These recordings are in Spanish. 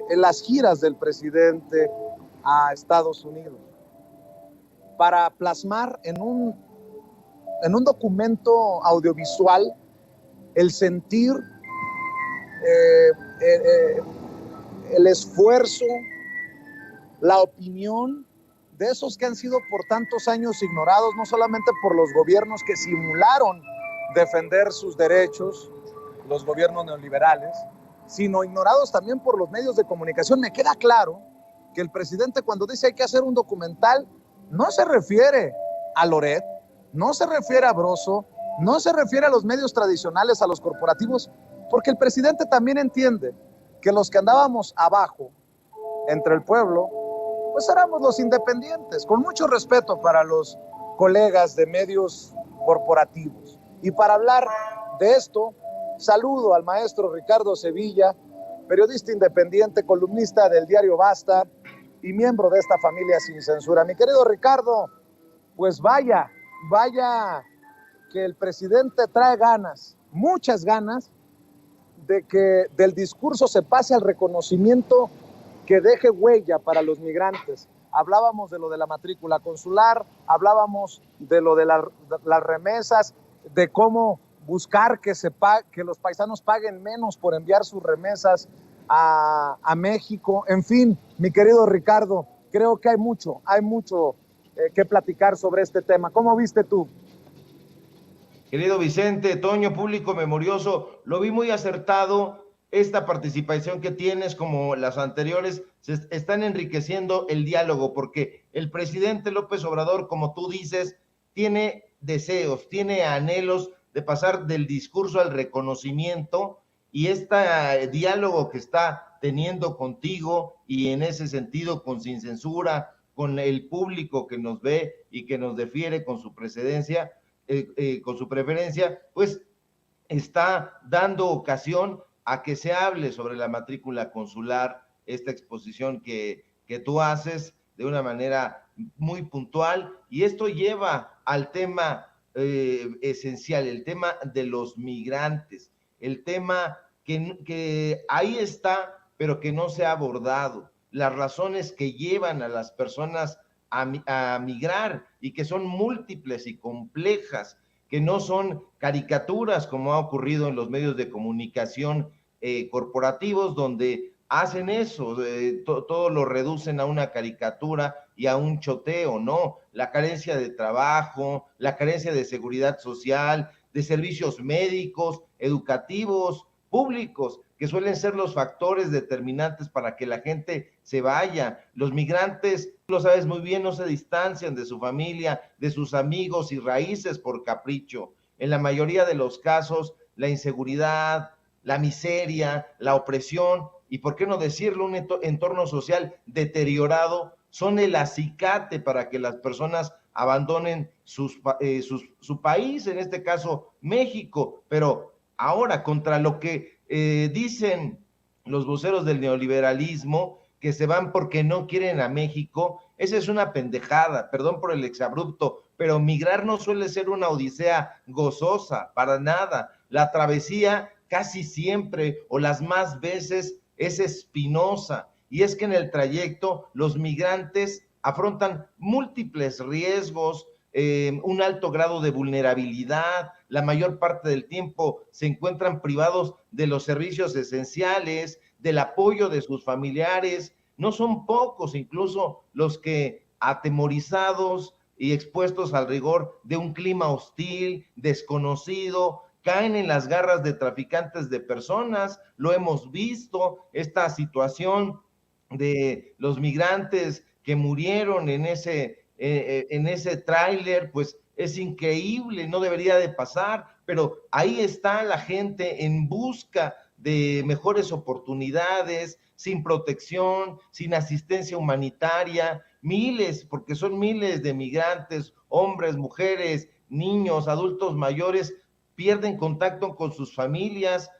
en las giras del presidente a Estados Unidos para plasmar en un documento audiovisual el sentir, el esfuerzo, la opinión de esos que han sido por tantos años ignorados, no solamente por los gobiernos que simularon defender sus derechos, los gobiernos neoliberales, sino ignorados también por los medios de comunicación. Me queda claro que el presidente, cuando dice hay que hacer un documental, no se refiere a Loret, no se refiere a Broso, no se refiere a los medios tradicionales, a los corporativos, porque el presidente también entiende que los que andábamos abajo, entre el pueblo, pues éramos los independientes, con mucho respeto para los colegas de medios corporativos. Y para hablar de esto, saludo al maestro Ricardo Sevilla, periodista independiente, columnista del diario Basta y miembro de esta familia Sin Censura. Mi querido Ricardo, pues vaya que el presidente trae ganas, muchas ganas, de que del discurso se pase al reconocimiento que deje huella para los migrantes. Hablábamos de lo de la matrícula consular, hablábamos de lo de las remesas, de cómo buscar que los paisanos paguen menos por enviar sus remesas a México. En fin, mi querido Ricardo, creo que hay mucho que platicar sobre este tema. ¿Cómo viste tú? Querido Vicente, Toño, público memorioso, lo vi muy acertado. Esta participación que tienes, como las anteriores, se están enriqueciendo el diálogo, porque el presidente López Obrador, como tú dices, tiene deseos, tiene anhelos de pasar del discurso al reconocimiento, y este diálogo que está teniendo contigo, y en ese sentido con Sin Censura, con el público que nos ve y que nos defiere con su preferencia, pues está dando ocasión a que se hable sobre la matrícula consular, esta exposición que tú haces de una manera muy puntual, y esto lleva al tema esencial, el tema de los migrantes, el tema que ahí está, pero que no se ha abordado, las razones que llevan a las personas a migrar, y que son múltiples y complejas, que no son caricaturas como ha ocurrido en los medios de comunicación corporativos, donde hacen eso, todo lo reducen a una caricatura y a un choteo. No, la carencia de trabajo, la carencia de seguridad social, de servicios médicos, educativos, públicos, que suelen ser los factores determinantes para que la gente se vaya. Los migrantes, lo sabes muy bien, no se distancian de su familia, de sus amigos y raíces por capricho. En la mayoría de los casos, la inseguridad, la miseria, la opresión y, por qué no decirlo, un entorno social deteriorado son el acicate para que las personas abandonen su país, en este caso México. Pero ahora, contra lo que dicen los voceros del neoliberalismo, que se van porque no quieren a México, esa es una pendejada, perdón por el exabrupto, pero migrar no suele ser una odisea gozosa, para nada. La travesía casi siempre, o las más veces, es espinosa, y es que en el trayecto los migrantes afrontan múltiples riesgos, un alto grado de vulnerabilidad, la mayor parte del tiempo se encuentran privados de los servicios esenciales, del apoyo de sus familiares. No son pocos incluso los que, atemorizados y expuestos al rigor de un clima hostil, desconocido, caen en las garras de traficantes de personas. Lo hemos visto, esta situación de los migrantes que murieron en ese tráiler, pues es increíble, no debería de pasar, pero ahí está la gente en busca de mejores oportunidades, sin protección, sin asistencia humanitaria, miles, porque son miles de migrantes, hombres, mujeres, niños, adultos mayores, pierden contacto con sus familias,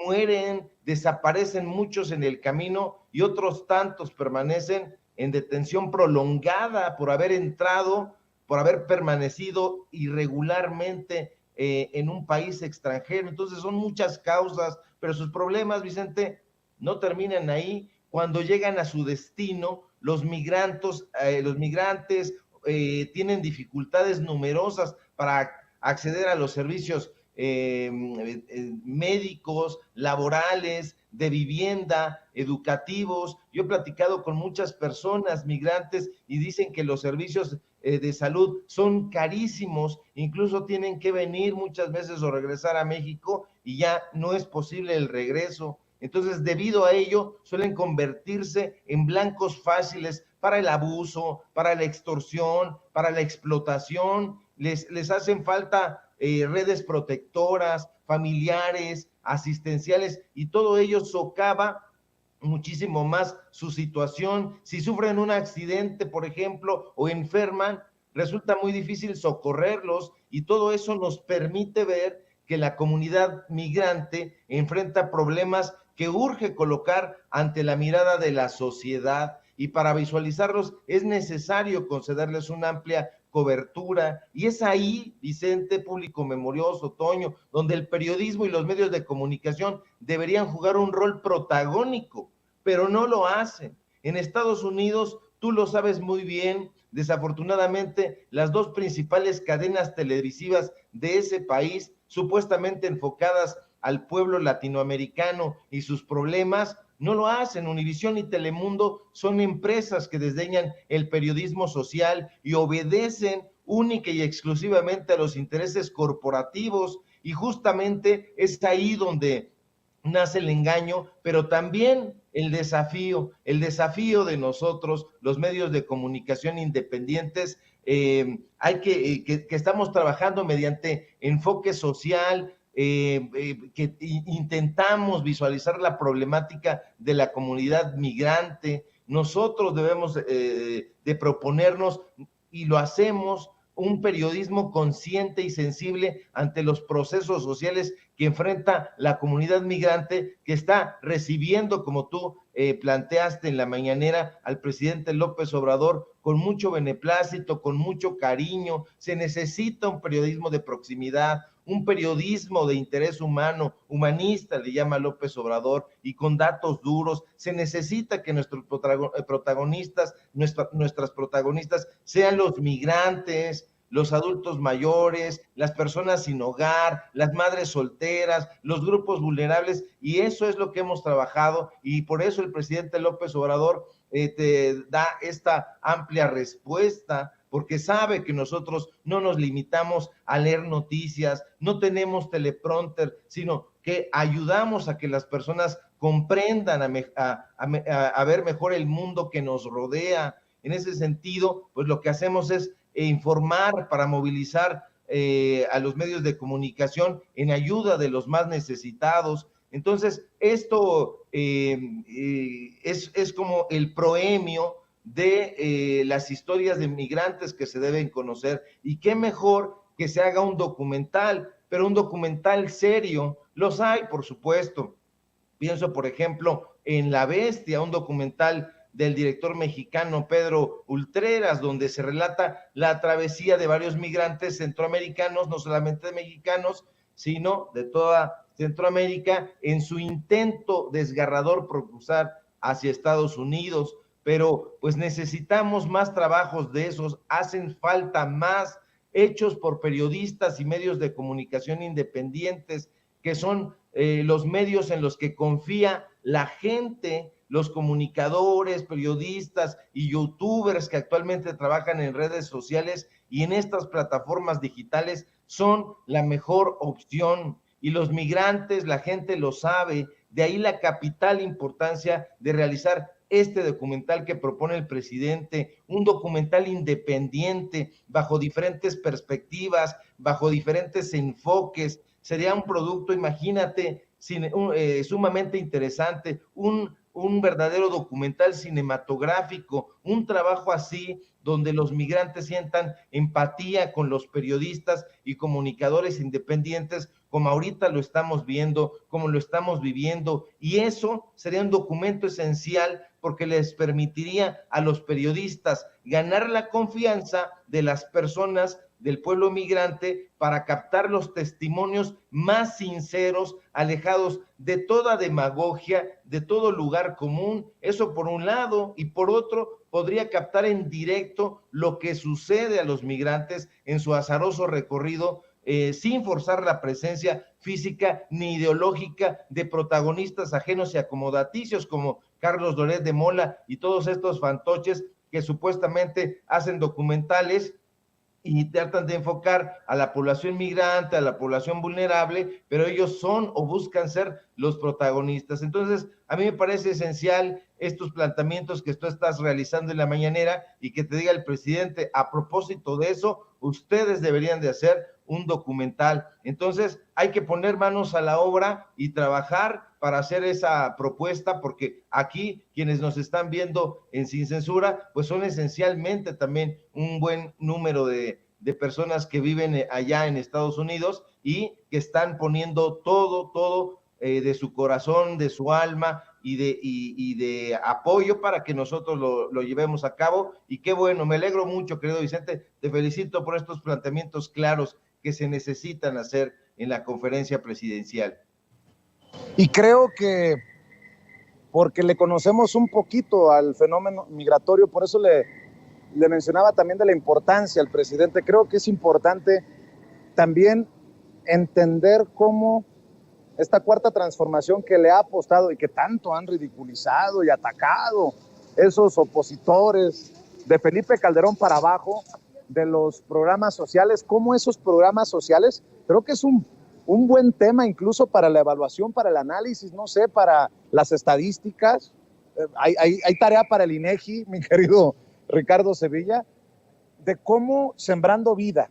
mueren, desaparecen muchos en el camino, y otros tantos permanecen en detención prolongada por haber entrado, por haber permanecido irregularmente en un país extranjero. Entonces son muchas causas, pero sus problemas, Vicente, no terminan ahí. cuando llegan a su destino, los migrantes tienen dificultades numerosas para acceder a los servicios médicos, laborales, de vivienda, educativos. Yo he platicado con muchas personas migrantes y dicen que los servicios de salud son carísimos, incluso tienen que venir muchas veces o regresar a México y ya no es posible el regreso. Entonces, debido a ello, suelen convertirse en blancos fáciles para el abuso, para la extorsión, para la explotación. Les hacen falta redes protectoras, familiares, asistenciales, y todo ello socava muchísimo más su situación. Si sufren un accidente, por ejemplo, o enferman, resulta muy difícil socorrerlos, y todo eso nos permite ver que la comunidad migrante enfrenta problemas que urge colocar ante la mirada de la sociedad, y para visualizarlos es necesario concederles una amplia cobertura, y es ahí, Vicente, público memorioso, Toño, donde el periodismo y los medios de comunicación deberían jugar un rol protagónico, pero no lo hacen. En Estados Unidos, tú lo sabes muy bien, desafortunadamente, las dos principales cadenas televisivas de ese país, supuestamente enfocadas al pueblo latinoamericano y sus problemas, no lo hacen. Univisión y Telemundo son empresas que desdeñan el periodismo social y obedecen única y exclusivamente a los intereses corporativos, y justamente es ahí donde nace el engaño, pero también el desafío de nosotros, los medios de comunicación independientes. Hay que estamos trabajando mediante enfoque social, que intentamos visualizar la problemática de la comunidad migrante. Nosotros debemos de proponernos, y lo hacemos, un periodismo consciente y sensible ante los procesos sociales que enfrenta la comunidad migrante, que está recibiendo, como tú planteaste en la mañanera, al presidente López Obrador con mucho beneplácito, con mucho cariño. Se necesita un periodismo de proximidad, un periodismo de interés humano, humanista, le llama López Obrador, y con datos duros. Se necesita que nuestros protagonistas, nuestras protagonistas sean los migrantes, los adultos mayores, las personas sin hogar, las madres solteras, los grupos vulnerables, y eso es lo que hemos trabajado, y por eso el presidente López Obrador te da esta amplia respuesta, porque sabe que nosotros no nos limitamos a leer noticias, no tenemos teleprompter, sino que ayudamos a que las personas comprendan, a ver mejor el mundo que nos rodea. En ese sentido, pues lo que hacemos es informar para movilizar a los medios de comunicación en ayuda de los más necesitados. Entonces, esto es como el proemio de las historias de migrantes que se deben conocer, y qué mejor que se haga un documental, pero un documental serio. Los hay, por supuesto. Pienso, por ejemplo, en La Bestia, un documental del director mexicano Pedro Ultreras, donde se relata la travesía de varios migrantes centroamericanos, no solamente mexicanos, sino de toda Centroamérica, en su intento desgarrador por cruzar hacia Estados Unidos. Pero pues necesitamos más trabajos de esos, hacen falta más, hechos por periodistas y medios de comunicación independientes, que son los medios en los que confía la gente, los comunicadores, periodistas y youtubers que actualmente trabajan en redes sociales y en estas plataformas digitales son la mejor opción. Y los migrantes, la gente lo sabe, de ahí la capital importancia de realizar este documental que propone el presidente, un documental independiente, bajo diferentes perspectivas, bajo diferentes enfoques. Sería un producto, imagínate, sumamente interesante, un verdadero documental cinematográfico, un trabajo así donde los migrantes sientan empatía con los periodistas y comunicadores independientes, como ahorita lo estamos viendo, como lo estamos viviendo, y eso sería un documento esencial, porque les permitiría a los periodistas ganar la confianza de las personas del pueblo migrante para captar los testimonios más sinceros, alejados de toda demagogia, de todo lugar común. Eso por un lado, y por otro, podría captar en directo lo que sucede a los migrantes en su azaroso recorrido, sin forzar la presencia física ni ideológica de protagonistas ajenos y acomodaticios como Carlos Loret de Mola y todos estos fantoches que supuestamente hacen documentales y tratan de enfocar a la población migrante, a la población vulnerable, pero ellos son o buscan ser los protagonistas. Entonces, a mí me parece esencial estos planteamientos que tú estás realizando en la mañanera y que te diga el presidente, a propósito de eso, ustedes deberían de hacer un documental. Entonces, hay que poner manos a la obra y trabajar para hacer esa propuesta, porque aquí quienes nos están viendo en Sin Censura, pues son esencialmente también un buen número de personas que viven allá en Estados Unidos y que están poniendo todo de su corazón, de su alma y de apoyo para que nosotros lo llevemos a cabo. Y qué bueno, me alegro mucho, querido Vicente, te felicito por estos planteamientos claros que se necesitan hacer en la conferencia presidencial. Y creo que porque le conocemos un poquito al fenómeno migratorio, por eso le mencionaba también de la importancia al presidente. Creo que es importante también entender cómo esta cuarta transformación que le ha apostado y que tanto han ridiculizado y atacado esos opositores de Felipe Calderón para abajo, de los programas sociales, cómo esos programas sociales, creo que es un buen tema incluso para la evaluación, para el análisis, no sé, para las estadísticas. Hay tarea para el INEGI, mi querido Ricardo Sevilla, de cómo Sembrando Vida,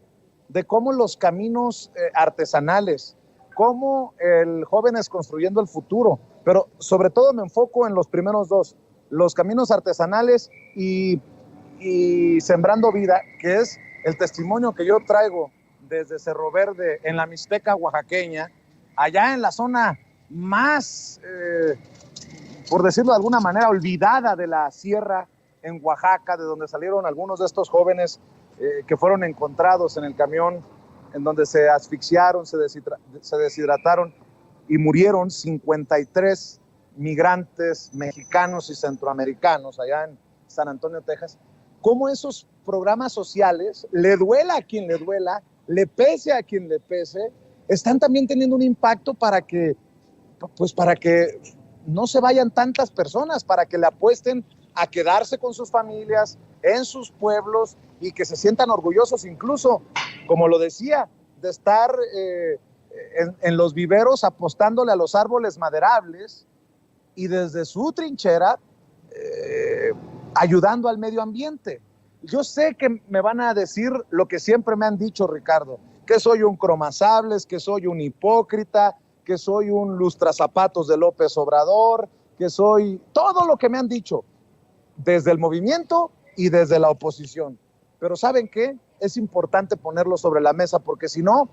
de cómo los caminos artesanales, cómo el Jóvenes Construyendo el Futuro, pero sobre todo me enfoco en los primeros dos, los caminos artesanales y Sembrando Vida, que es el testimonio que yo traigo desde Cerro Verde, en la Mixteca oaxaqueña, allá en la zona más, por decirlo de alguna manera, olvidada de la sierra en Oaxaca, de donde salieron algunos de estos jóvenes que fueron encontrados en el camión, en donde se asfixiaron, se deshidrataron y murieron 53 migrantes mexicanos y centroamericanos allá en San Antonio, Texas. Cómo esos programas sociales, le duela a quien le duela, le pese a quien le pese, están también teniendo un impacto para que no se vayan tantas personas, para que le apuesten a quedarse con sus familias, en sus pueblos, y que se sientan orgullosos incluso, como lo decía, de estar en los viveros apostándole a los árboles maderables y desde su trinchera ayudando al medio ambiente. Yo sé que me van a decir lo que siempre me han dicho, Ricardo, que soy un cromasables, que soy un hipócrita, que soy un lustrazapatos de López Obrador, que soy todo lo que me han dicho desde el movimiento y desde la oposición. Pero ¿saben qué? Es importante ponerlo sobre la mesa, porque si no,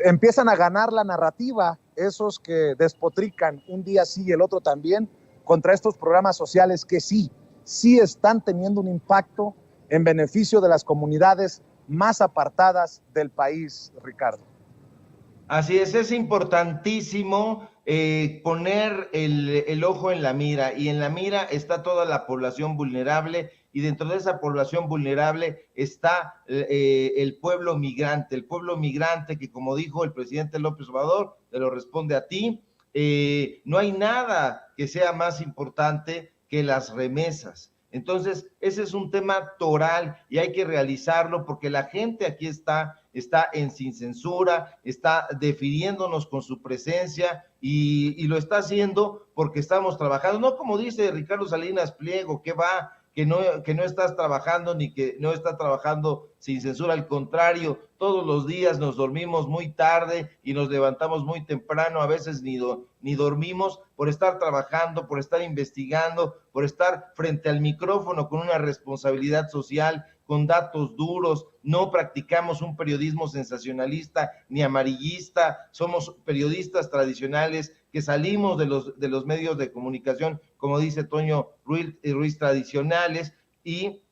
empiezan a ganar la narrativa esos que despotrican un día sí y el otro también contra estos programas sociales que sí están teniendo un impacto en beneficio de las comunidades más apartadas del país, Ricardo. Así es importantísimo poner el ojo en la mira, y en la mira está toda la población vulnerable, y dentro de esa población vulnerable está el pueblo migrante que, como dijo el presidente López Obrador, te lo responde a ti, no hay nada que sea más importante que las remesas. Entonces, ese es un tema toral y hay que realizarlo, porque la gente aquí está en Sin Censura, está definiéndonos con su presencia y lo está haciendo porque estamos trabajando, no como dice Ricardo Salinas Pliego, que no estás trabajando ni que no está trabajando Sin Censura, al contrario, todos los días nos dormimos muy tarde y nos levantamos muy temprano, a veces ni dormimos por estar trabajando, por estar investigando, por estar frente al micrófono con una responsabilidad social, con datos duros. No practicamos un periodismo sensacionalista ni amarillista, somos periodistas tradicionales que salimos de los medios de comunicación, como dice Toño Ruiz, tradicionales, y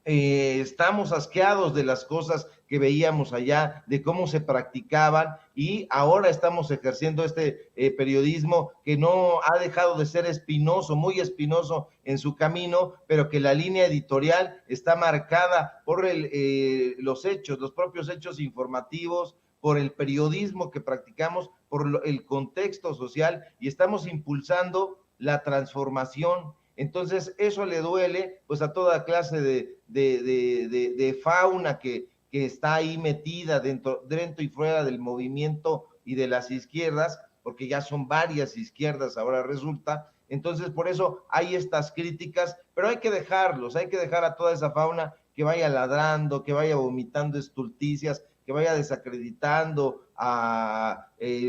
estamos asqueados de las cosas que veíamos allá, de cómo se practicaban, y ahora estamos ejerciendo este periodismo que no ha dejado de ser espinoso, muy espinoso en su camino, pero que la línea editorial está marcada por los hechos, los propios hechos informativos, por el periodismo que practicamos, por el contexto social, y estamos impulsando la transformación. Entonces eso le duele pues a toda clase de fauna que está ahí metida dentro y fuera del movimiento y de las izquierdas, porque ya son varias izquierdas ahora resulta. Entonces por eso hay estas críticas, pero hay que dejar a toda esa fauna que vaya ladrando, que vaya vomitando estulticias, que vaya desacreditando a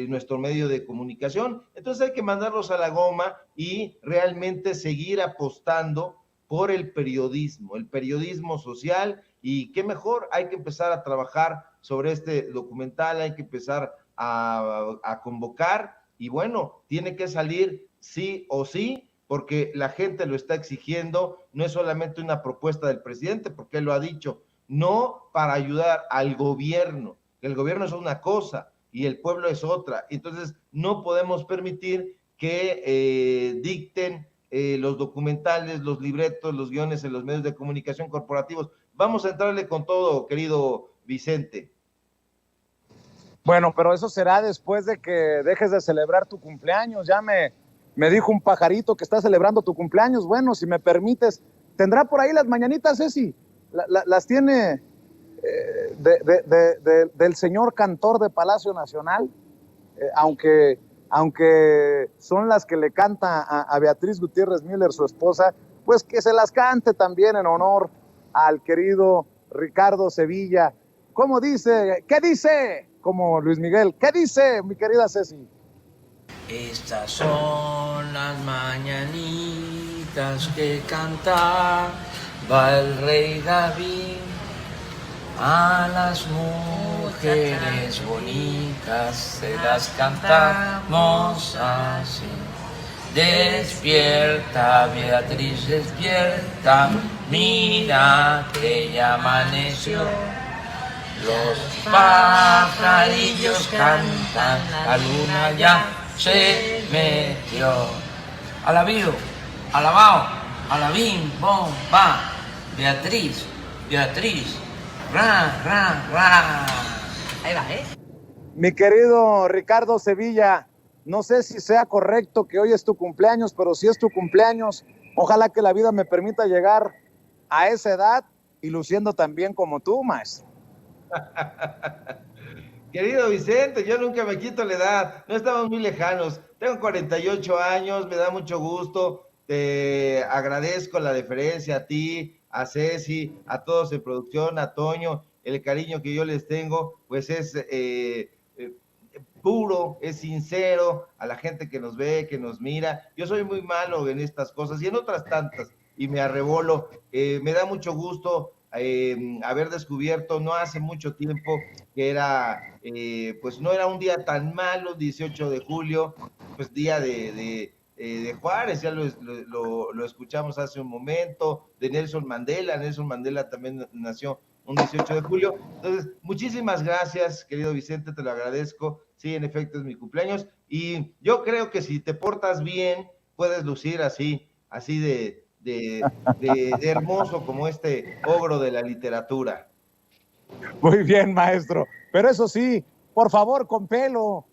nuestro medio de comunicación. Entonces hay que mandarlos a la goma y realmente seguir apostando por el periodismo social, y qué mejor, hay que empezar a trabajar sobre este documental, hay que empezar a convocar, y bueno, tiene que salir sí o sí, porque la gente lo está exigiendo. No es solamente una propuesta del presidente, porque él lo ha dicho, no para ayudar al gobierno, que el gobierno es una cosa y el pueblo es otra. Entonces no podemos permitir que dicten los documentales, los libretos, los guiones en los medios de comunicación corporativos. Vamos a entrarle con todo, querido Vicente. Bueno, pero eso será después de que dejes de celebrar tu cumpleaños. Ya me dijo un pajarito que está celebrando tu cumpleaños. Bueno, si me permites, ¿tendrá por ahí las mañanitas, Ceci? Las tiene del señor cantor de Palacio Nacional, aunque son las que le canta a Beatriz Gutiérrez Müller, su esposa, pues que se las cante también en honor al querido Ricardo Sevilla. ¿Cómo dice? ¿Qué dice? Como Luis Miguel. ¿Qué dice, mi querida Ceci? Estas son las mañanitas que cantaba el rey David a las mujeres bonitas, se las cantamos así. Despierta, Beatriz, despierta, mira que ya amaneció. Los pajarillos cantan, la luna ya se metió. Alabío, alabao, alabín, bom, va. Beatriz, Beatriz, ra, ra, ra. Ahí va, ¿eh? Mi querido Ricardo Sevilla, no sé si sea correcto que hoy es tu cumpleaños, pero si es tu cumpleaños, ojalá que la vida me permita llegar a esa edad y luciendo tan bien como tú, maestro. Querido Vicente, yo nunca me quito la edad, no estamos muy lejanos. Tengo 48 años, me da mucho gusto, te agradezco la deferencia a ti, a Ceci, a todos en producción, a Toño, el cariño que yo les tengo, pues es puro, es sincero, a la gente que nos ve, que nos mira. Yo soy muy malo en estas cosas y en otras tantas, y me arrebolo. Me da mucho gusto haber descubierto no hace mucho tiempo que era, pues no era un día tan malo, 18 de julio, pues día de Juárez, ya lo escuchamos hace un momento, de Nelson Mandela también nació un 18 de julio. Entonces, muchísimas gracias, querido Vicente, te lo agradezco. Sí, en efecto es mi cumpleaños, y yo creo que si te portas bien, puedes lucir así de hermoso como este ogro de la literatura. Muy bien, maestro. Pero eso sí, por favor, con pelo.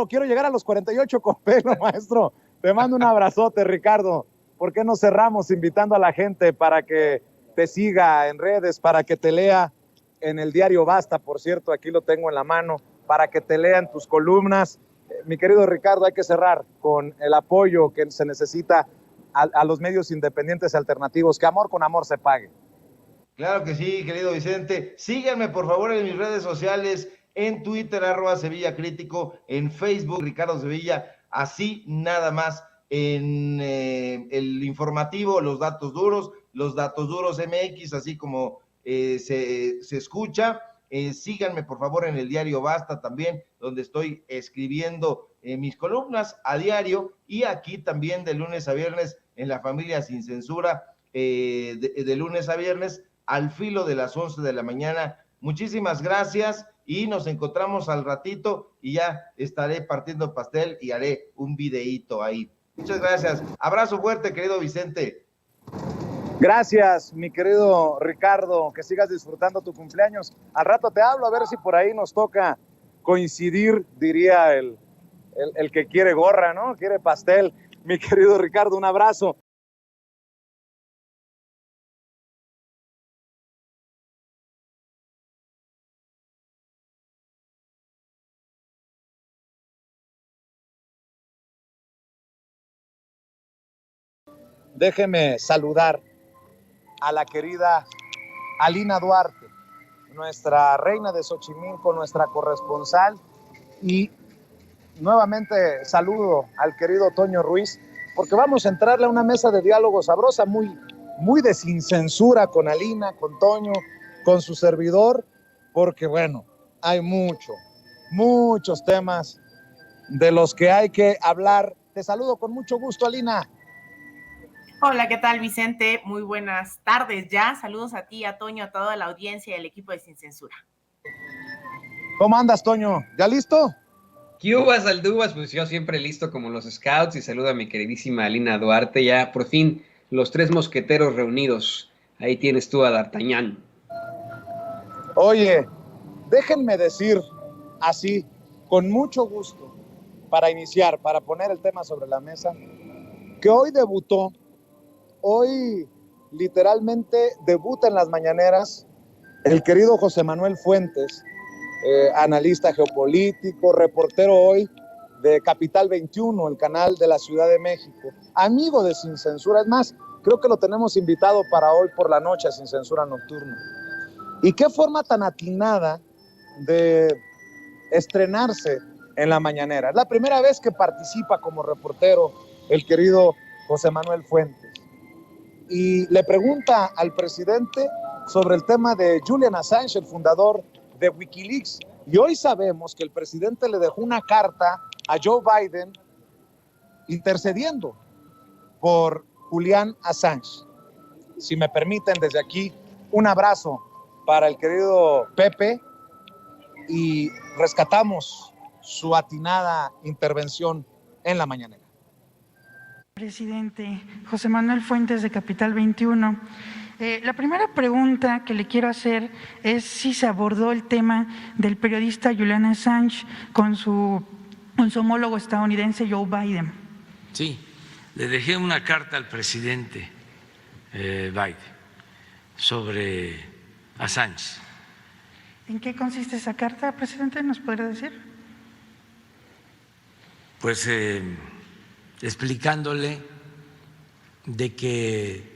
Quiero llegar a los 48 con pelo, maestro. Te mando un abrazote, Ricardo. ¿Por qué no cerramos invitando a la gente para que te siga en redes, para que te lea en el diario Basta? Por cierto, aquí lo tengo en la mano, para que te lean tus columnas. Mi querido Ricardo, hay que cerrar con el apoyo que se necesita a los medios independientes y alternativos. Que amor con amor se pague. Claro que sí, querido Vicente. Síganme, por favor, en mis redes sociales, en Twitter, @Sevilla Crítico, en Facebook, Ricardo Sevilla, así nada más. En el informativo, los datos duros MX, así como se escucha. Síganme, por favor, en el diario Basta también, donde estoy escribiendo mis columnas a diario, y aquí también de lunes a viernes en La Familia Sin Censura, de lunes a viernes, al filo de las 11 de la mañana. Muchísimas gracias y nos encontramos al ratito y ya estaré partiendo pastel y haré un videíto ahí. Muchas gracias. Abrazo fuerte, querido Vicente. Gracias, mi querido Ricardo, que sigas disfrutando tu cumpleaños. Al rato te hablo, a ver si por ahí nos toca coincidir, diría el que quiere gorra, ¿no? Quiere pastel. Mi querido Ricardo, un abrazo. Déjeme saludar a la querida Alina Duarte, nuestra reina de Xochimilco, nuestra corresponsal, y nuevamente saludo al querido Toño Ruiz, porque vamos a entrarle a una mesa de diálogo sabrosa, muy de sin censura, con Alina, con Toño, con su servidor, porque bueno, hay muchos temas de los que hay que hablar. Te saludo con mucho gusto, Alina. Hola, ¿qué tal, Vicente? Muy buenas tardes ya. Saludos a ti, a Toño, a toda la audiencia y al equipo de Sin Censura. ¿Cómo andas, Toño? ¿Ya listo? ¿Qué hubo, Saldúas? Pues yo siempre listo como los scouts y saludo a mi queridísima Alina Duarte. Ya por fin los 3 mosqueteros reunidos. Ahí tienes tú a D'Artagnan. Oye, déjenme decir así, con mucho gusto, para iniciar, para poner el tema sobre la mesa, que hoy literalmente debuta en las mañaneras el querido José Manuel Fuentes, analista geopolítico, reportero hoy de Capital 21, el canal de la Ciudad de México, amigo de Sin Censura. Es más, creo que lo tenemos invitado para hoy por la noche a Sin Censura Nocturno. Y qué forma tan atinada de estrenarse en la mañanera. Es la primera vez que participa como reportero el querido José Manuel Fuentes. Y le pregunta al presidente sobre el tema de Julian Assange, el fundador de Wikileaks. Y hoy sabemos que el presidente le dejó una carta a Joe Biden intercediendo por Julian Assange. Si me permiten, desde aquí, un abrazo para el querido Pepe y rescatamos su atinada intervención en la mañanera. Presidente José Manuel Fuentes de Capital 21. La primera pregunta que le quiero hacer es si se abordó el tema del periodista Julian Assange con su homólogo estadounidense Joe Biden. Sí, le dejé una carta al presidente Biden sobre Assange. ¿En qué consiste esa carta, presidente? ¿Nos podría decir? Pues explicándole de que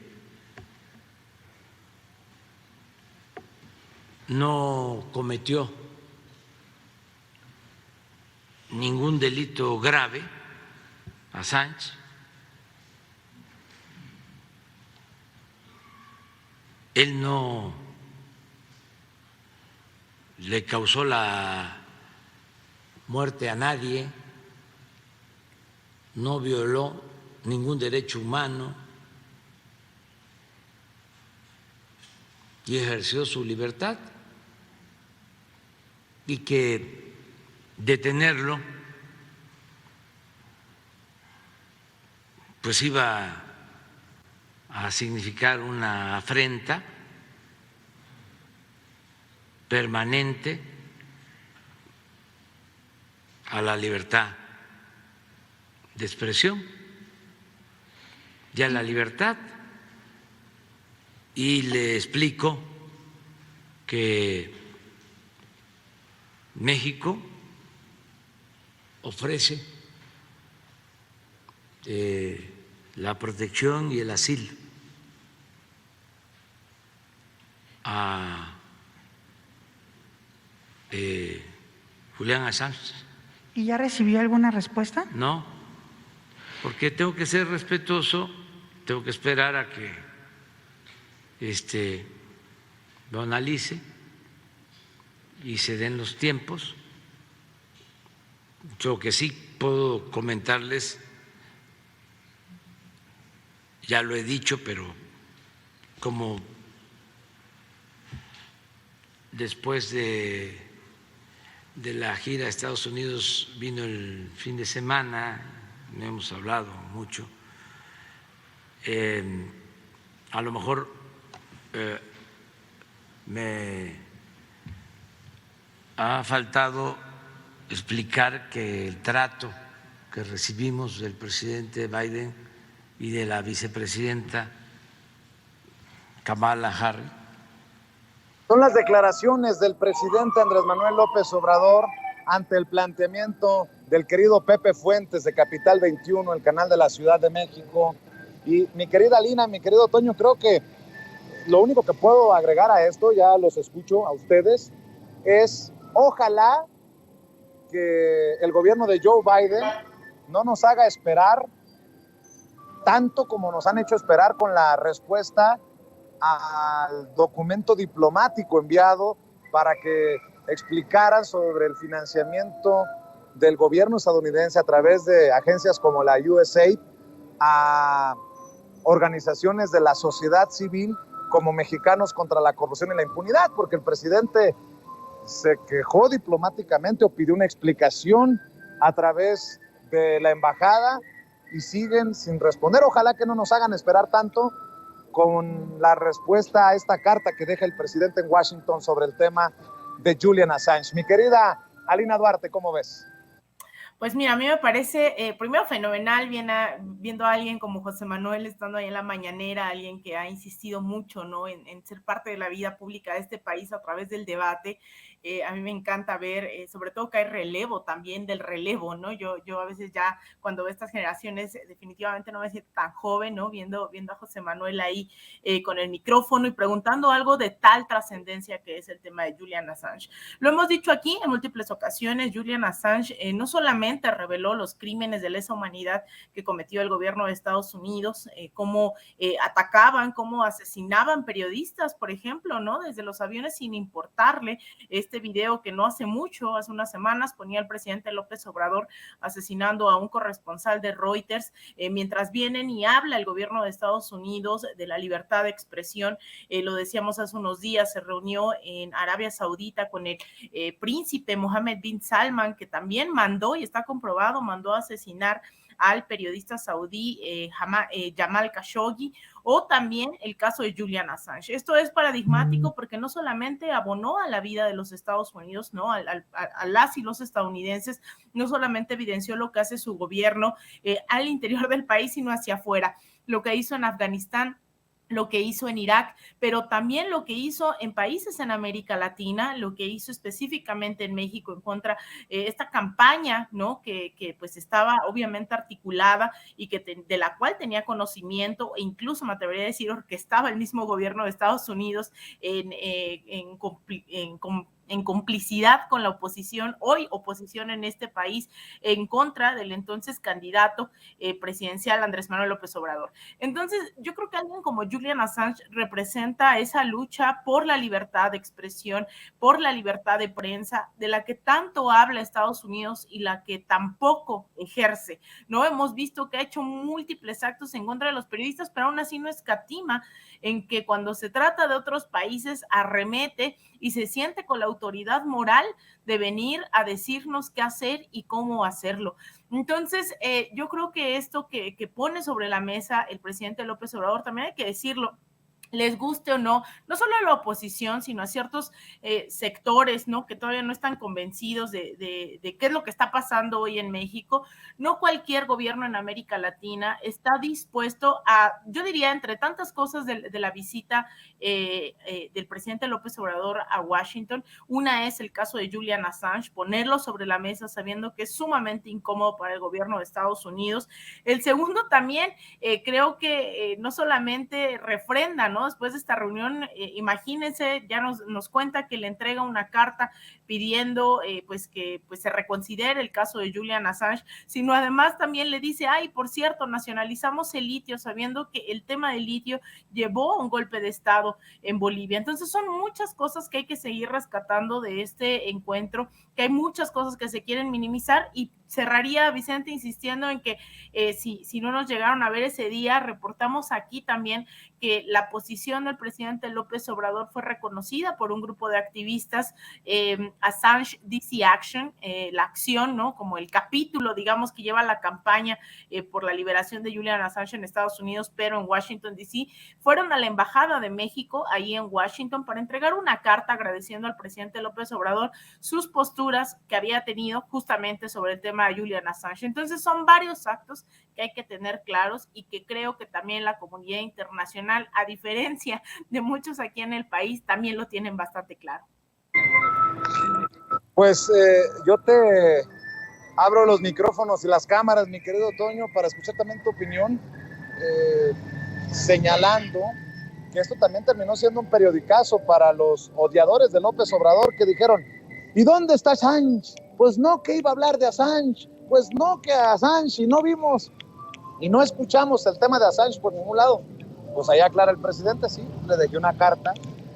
no cometió ningún delito grave Assange, él no le causó la muerte a nadie, no violó ningún derecho humano y ejerció su libertad, y que detenerlo pues iba a significar una afrenta permanente a la libertad de expresión y a la libertad. Y le explico que México ofrece la protección y el asilo a Julian Assange. ¿Y ya recibió alguna respuesta? No, porque tengo que ser respetuoso, tengo que esperar a que lo analice y se den los tiempos. Yo que sí puedo comentarles, ya lo he dicho, pero como después de la gira a Estados Unidos, vino el fin de semana, no hemos hablado mucho. A lo mejor me ha faltado explicar que el trato que recibimos del presidente Biden y de la vicepresidenta Kamala Harris. Son las declaraciones del presidente Andrés Manuel López Obrador ante el planteamiento del querido Pepe Fuentes de Capital 21, el canal de la Ciudad de México. Y mi querida Lina, mi querido Toño, creo que lo único que puedo agregar a esto, ya los escucho a ustedes, es ojalá que el gobierno de Joe Biden no nos haga esperar tanto como nos han hecho esperar con la respuesta al documento diplomático enviado para que explicaran sobre el financiamiento del gobierno estadounidense a través de agencias como la USAID a organizaciones de la sociedad civil como Mexicanos contra la Corrupción y la Impunidad, porque el presidente se quejó diplomáticamente o pidió una explicación a través de la embajada y siguen sin responder. Ojalá que no nos hagan esperar tanto con la respuesta a esta carta que deja el presidente en Washington sobre el tema de Julian Assange. Mi querida Alina Duarte, ¿cómo ves? Pues mira, a mí me parece, primero fenomenal viendo a alguien como José Manuel estando ahí en la mañanera, alguien que ha insistido mucho, ¿no?, en ser parte de la vida pública de este país a través del debate. A mí me encanta ver, sobre todo que hay relevo también del relevo, ¿no? Yo a veces ya cuando veo estas generaciones definitivamente no me siento tan joven, ¿no? Viendo a José Manuel ahí con el micrófono y preguntando algo de tal trascendencia que es el tema de Julian Assange. Lo hemos dicho aquí en múltiples ocasiones, Julian Assange no solamente reveló los crímenes de lesa humanidad que cometió el gobierno de Estados Unidos, cómo atacaban, cómo asesinaban periodistas, por ejemplo, ¿no?, desde los aviones sin importarle. Este video que no hace mucho, hace unas semanas, ponía al presidente López Obrador asesinando a un corresponsal de Reuters, mientras vienen y habla el gobierno de Estados Unidos de la libertad de expresión. Lo decíamos hace unos días, se reunió en Arabia Saudita con el príncipe Mohammed bin Salman, que también mandó, y está comprobado, mandó a asesinar al periodista saudí Jamal Khashoggi, o también el caso de Julian Assange. Esto es paradigmático porque no solamente abonó a la vida de los Estados Unidos, ¿no?, a las y los estadounidenses, no solamente evidenció lo que hace su gobierno al interior del país, sino hacia afuera, lo que hizo en Afganistán, lo que hizo en Irak, pero también lo que hizo en países en América Latina, lo que hizo específicamente en México en contra esta campaña, ¿no?, que pues estaba obviamente articulada y que de la cual tenía conocimiento, e incluso me atrevería a decir orquestaba el mismo gobierno de Estados Unidos en complicidad con la oposición, hoy oposición en este país, en contra del entonces candidato presidencial Andrés Manuel López Obrador. Entonces, yo creo que alguien como Julian Assange representa esa lucha por la libertad de expresión, por la libertad de prensa, de la que tanto habla Estados Unidos y la que tampoco ejerce, ¿no? Hemos visto que ha hecho múltiples actos en contra de los periodistas, pero aún así no escatima en que cuando se trata de otros países arremete y se siente con la autoridad moral de venir a decirnos qué hacer y cómo hacerlo. Entonces, yo creo que esto que pone sobre la mesa el presidente López Obrador, también hay que decirlo, les guste o no, no solo a la oposición, sino a ciertos sectores, ¿no?, que todavía no están convencidos de qué es lo que está pasando hoy en México. No cualquier gobierno en América Latina está dispuesto a, yo diría, entre tantas cosas de la visita del presidente López Obrador a Washington, una es el caso de Julian Assange, ponerlo sobre la mesa sabiendo que es sumamente incómodo para el gobierno de Estados Unidos. El segundo también, creo que no solamente refrenda, ¿no?, después de esta reunión, imagínense, ya nos cuenta que le entrega una carta pidiendo pues que pues se reconsidere el caso de Julian Assange, sino además también le dice, ay, por cierto, nacionalizamos el litio, sabiendo que el tema del litio llevó a un golpe de estado en Bolivia. Entonces son muchas cosas que hay que seguir rescatando de este encuentro, que hay muchas cosas que se quieren minimizar, y cerraría, Vicente, insistiendo en que si no nos llegaron a ver ese día, reportamos aquí también que la posición posición del presidente López Obrador fue reconocida por un grupo de activistas, Assange DC Action, la acción, ¿no? Como el capítulo, digamos, que lleva la campaña por la liberación de Julian Assange en Estados Unidos, pero en Washington DC, fueron a la Embajada de México, ahí en Washington, para entregar una carta agradeciendo al presidente López Obrador sus posturas que había tenido justamente sobre el tema de Julian Assange. Entonces son varios actos que hay que tener claros y que creo que también la comunidad internacional, a diferencia de muchos aquí en el país, también lo tienen bastante claro. Pues yo te abro los micrófonos y las cámaras, mi querido Toño, para escuchar también tu opinión, señalando que esto también terminó siendo un periodicazo para los odiadores de López Obrador, que dijeron, ¿y dónde está Assange? Pues no, que iba a hablar de Assange, pues no, que Assange, y no vimos, y no escuchamos el tema de Assange por ningún lado. Pues ahí aclara el presidente, sí, le dejé una carta,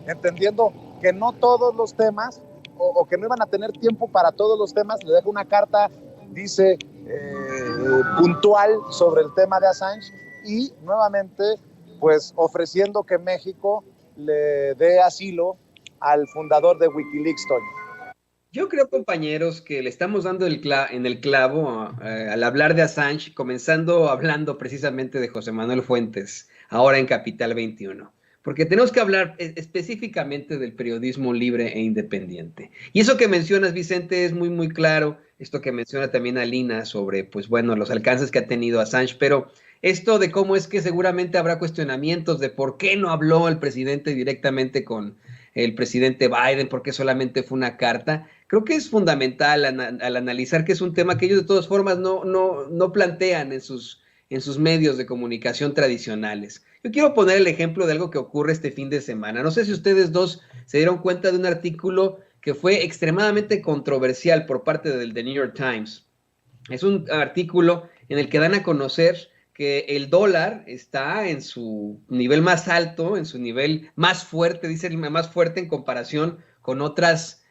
entendiendo que no todos los temas, o que no iban a tener tiempo para todos los temas, le dejo una carta, dice, puntual sobre el tema de Assange, y nuevamente, pues ofreciendo que México le dé asilo al fundador de Wikileaks, Toño. Yo creo, compañeros, que le estamos dando en el clavo al hablar de Assange, comenzando hablando precisamente de José Manuel Fuentes, ahora en Capital 21. Porque tenemos que hablar específicamente del periodismo libre e independiente. Y eso que mencionas, Vicente, es muy, muy claro. Esto que menciona también Alina sobre, pues bueno, los alcances que ha tenido Assange. Pero esto de cómo es que seguramente habrá cuestionamientos de por qué no habló el presidente directamente con el presidente Biden, por qué solamente fue una carta. Creo que es fundamental al analizar que es un tema que ellos de todas formas no plantean en sus medios de comunicación tradicionales. Yo quiero poner el ejemplo de algo que ocurre este fin de semana. No sé si ustedes dos se dieron cuenta de un artículo que fue extremadamente controversial por parte del The New York Times. Es un artículo en el que dan a conocer que el dólar está en su nivel más alto, en su nivel más fuerte, dice más fuerte en comparación con otras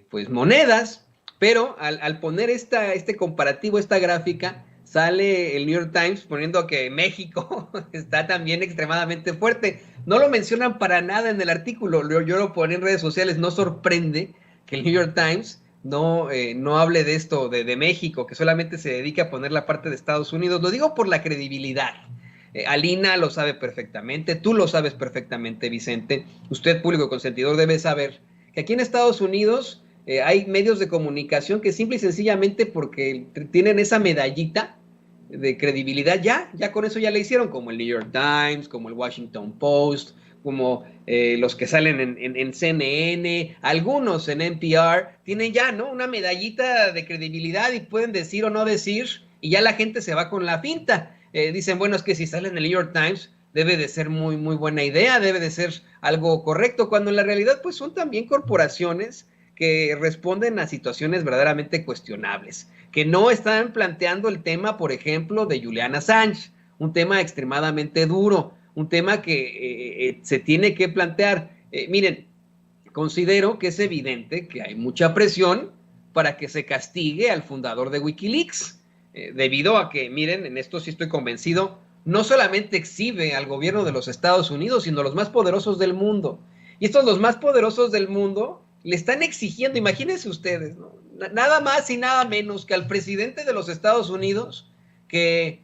pues monedas, pero al poner este comparativo, esta gráfica, sale el New York Times poniendo que México está también extremadamente fuerte. No lo mencionan para nada en el artículo, yo lo poní en redes sociales. No sorprende que el New York Times no hable de esto, de México, que solamente se dedica a poner la parte de Estados Unidos. Lo digo por la credibilidad. Alina lo sabe perfectamente, tú lo sabes perfectamente, Vicente. Usted, público consentidor, debe saber que aquí en Estados Unidos hay medios de comunicación que simple y sencillamente porque tienen esa medallita de credibilidad, ya con eso ya le hicieron, como el New York Times, como el Washington Post, como los que salen en CNN, algunos en NPR, tienen ya, ¿no?, una medallita de credibilidad y pueden decir o no decir, y ya la gente se va con la finta. Dicen, bueno, es que si sale en el New York Times, debe de ser muy, muy buena idea, debe de ser algo correcto, cuando en la realidad pues son también corporaciones que responden a situaciones verdaderamente cuestionables, que no están planteando el tema, por ejemplo, de Julian Assange, un tema extremadamente duro, un tema que se tiene que plantear. Miren, considero que es evidente que hay mucha presión para que se castigue al fundador de Wikileaks, debido a que, miren, en esto sí estoy convencido, no solamente exhibe al gobierno de los Estados Unidos, sino los más poderosos del mundo. Y estos los más poderosos del mundo le están exigiendo, imagínense ustedes, ¿no?, nada más y nada menos que al presidente de los Estados Unidos que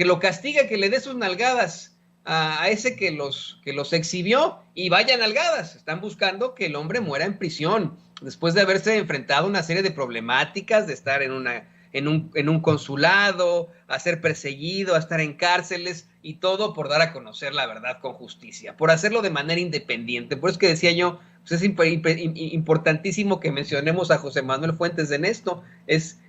lo castiga, que le dé sus nalgadas a ese que los exhibió, y vaya nalgadas. Están buscando que el hombre muera en prisión después de haberse enfrentado a una serie de problemáticas, de estar en un consulado, a ser perseguido, a estar en cárceles, y todo por dar a conocer la verdad con justicia, por hacerlo de manera independiente. Por eso que decía yo, pues es importantísimo que mencionemos a José Manuel Fuentes en esto. Es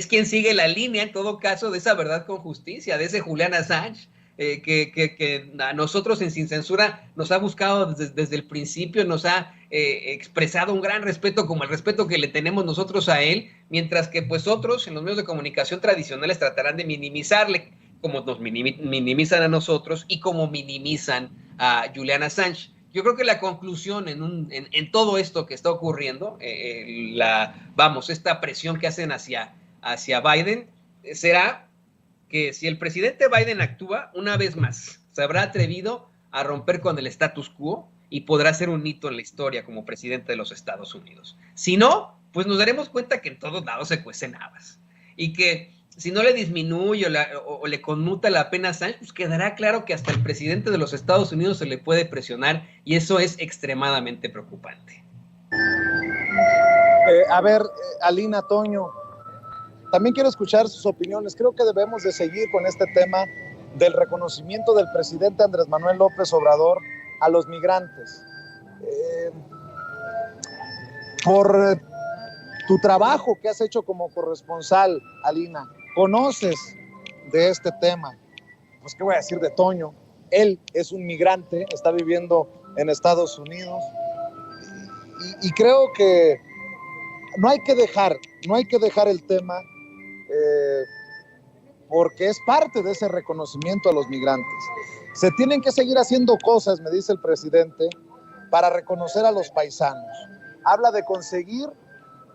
quien sigue la línea, en todo caso, de esa verdad con justicia, de ese Julian Assange, que a nosotros en Sin Censura nos ha buscado desde el principio, nos ha expresado un gran respeto, como el respeto que le tenemos nosotros a él, mientras que pues otros en los medios de comunicación tradicionales tratarán de minimizarle, como nos minimizan a nosotros y como minimizan a Julian Assange. Yo creo que la conclusión en todo esto que está ocurriendo, esta presión que hacen hacia Biden, será que si el presidente Biden actúa, una vez más, se habrá atrevido a romper con el status quo y podrá ser un hito en la historia como presidente de los Estados Unidos. Si no, pues nos daremos cuenta que en todos lados se cuecen habas y que si no le disminuye o le conmuta la pena a Assange, pues quedará claro que hasta el presidente de los Estados Unidos se le puede presionar y eso es extremadamente preocupante. Alina, Toño, también quiero escuchar sus opiniones. Creo que debemos de seguir con este tema del reconocimiento del presidente Andrés Manuel López Obrador a los migrantes. Por tu trabajo que has hecho como corresponsal, Alina, conoces de este tema. Pues, ¿qué voy a decir de Toño? Él es un migrante, está viviendo en Estados Unidos y creo que no hay que dejar el tema porque es parte de ese reconocimiento a los migrantes. Se tienen que seguir haciendo cosas, me dice el presidente, para reconocer a los paisanos. Habla de conseguir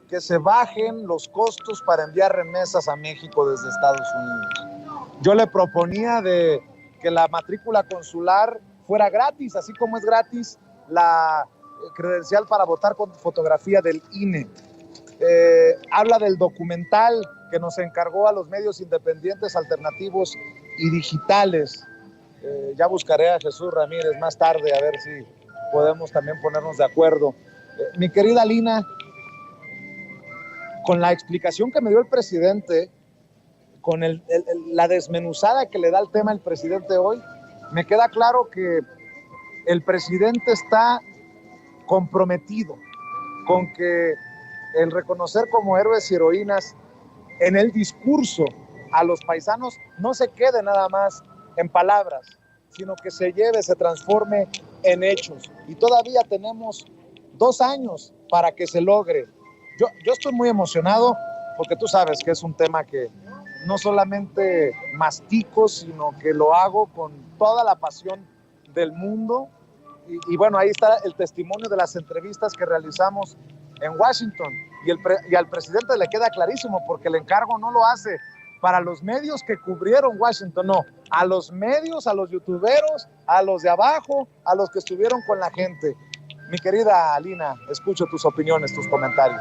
que se bajen los costos para enviar remesas a México desde Estados Unidos. Yo le proponía de que la matrícula consular fuera gratis, así como es gratis la credencial para votar con fotografía del INE. Habla del documental que nos encargó a los medios independientes, alternativos y digitales. Ya buscaré a Jesús Ramírez más tarde a ver si podemos también ponernos de acuerdo. Mi querida Lina, con la explicación que me dio el presidente, con la desmenuzada que le da el tema el presidente hoy, me queda claro que el presidente está comprometido con que el reconocer como héroes y heroínas en el discurso a los paisanos no se quede nada más en palabras, sino que se transforme en hechos. Y todavía tenemos 2 años para que se logre. Yo estoy muy emocionado porque tú sabes que es un tema que no solamente mastico, sino que lo hago con toda la pasión del mundo. Y bueno, ahí está el testimonio de las entrevistas que realizamos en Washington. Y al presidente le queda clarísimo porque el encargo no lo hace para los medios que cubrieron Washington, no, a los medios, a los youtuberos, a los de abajo, a los que estuvieron con la gente. Mi querida Alina, escucho tus opiniones, tus comentarios.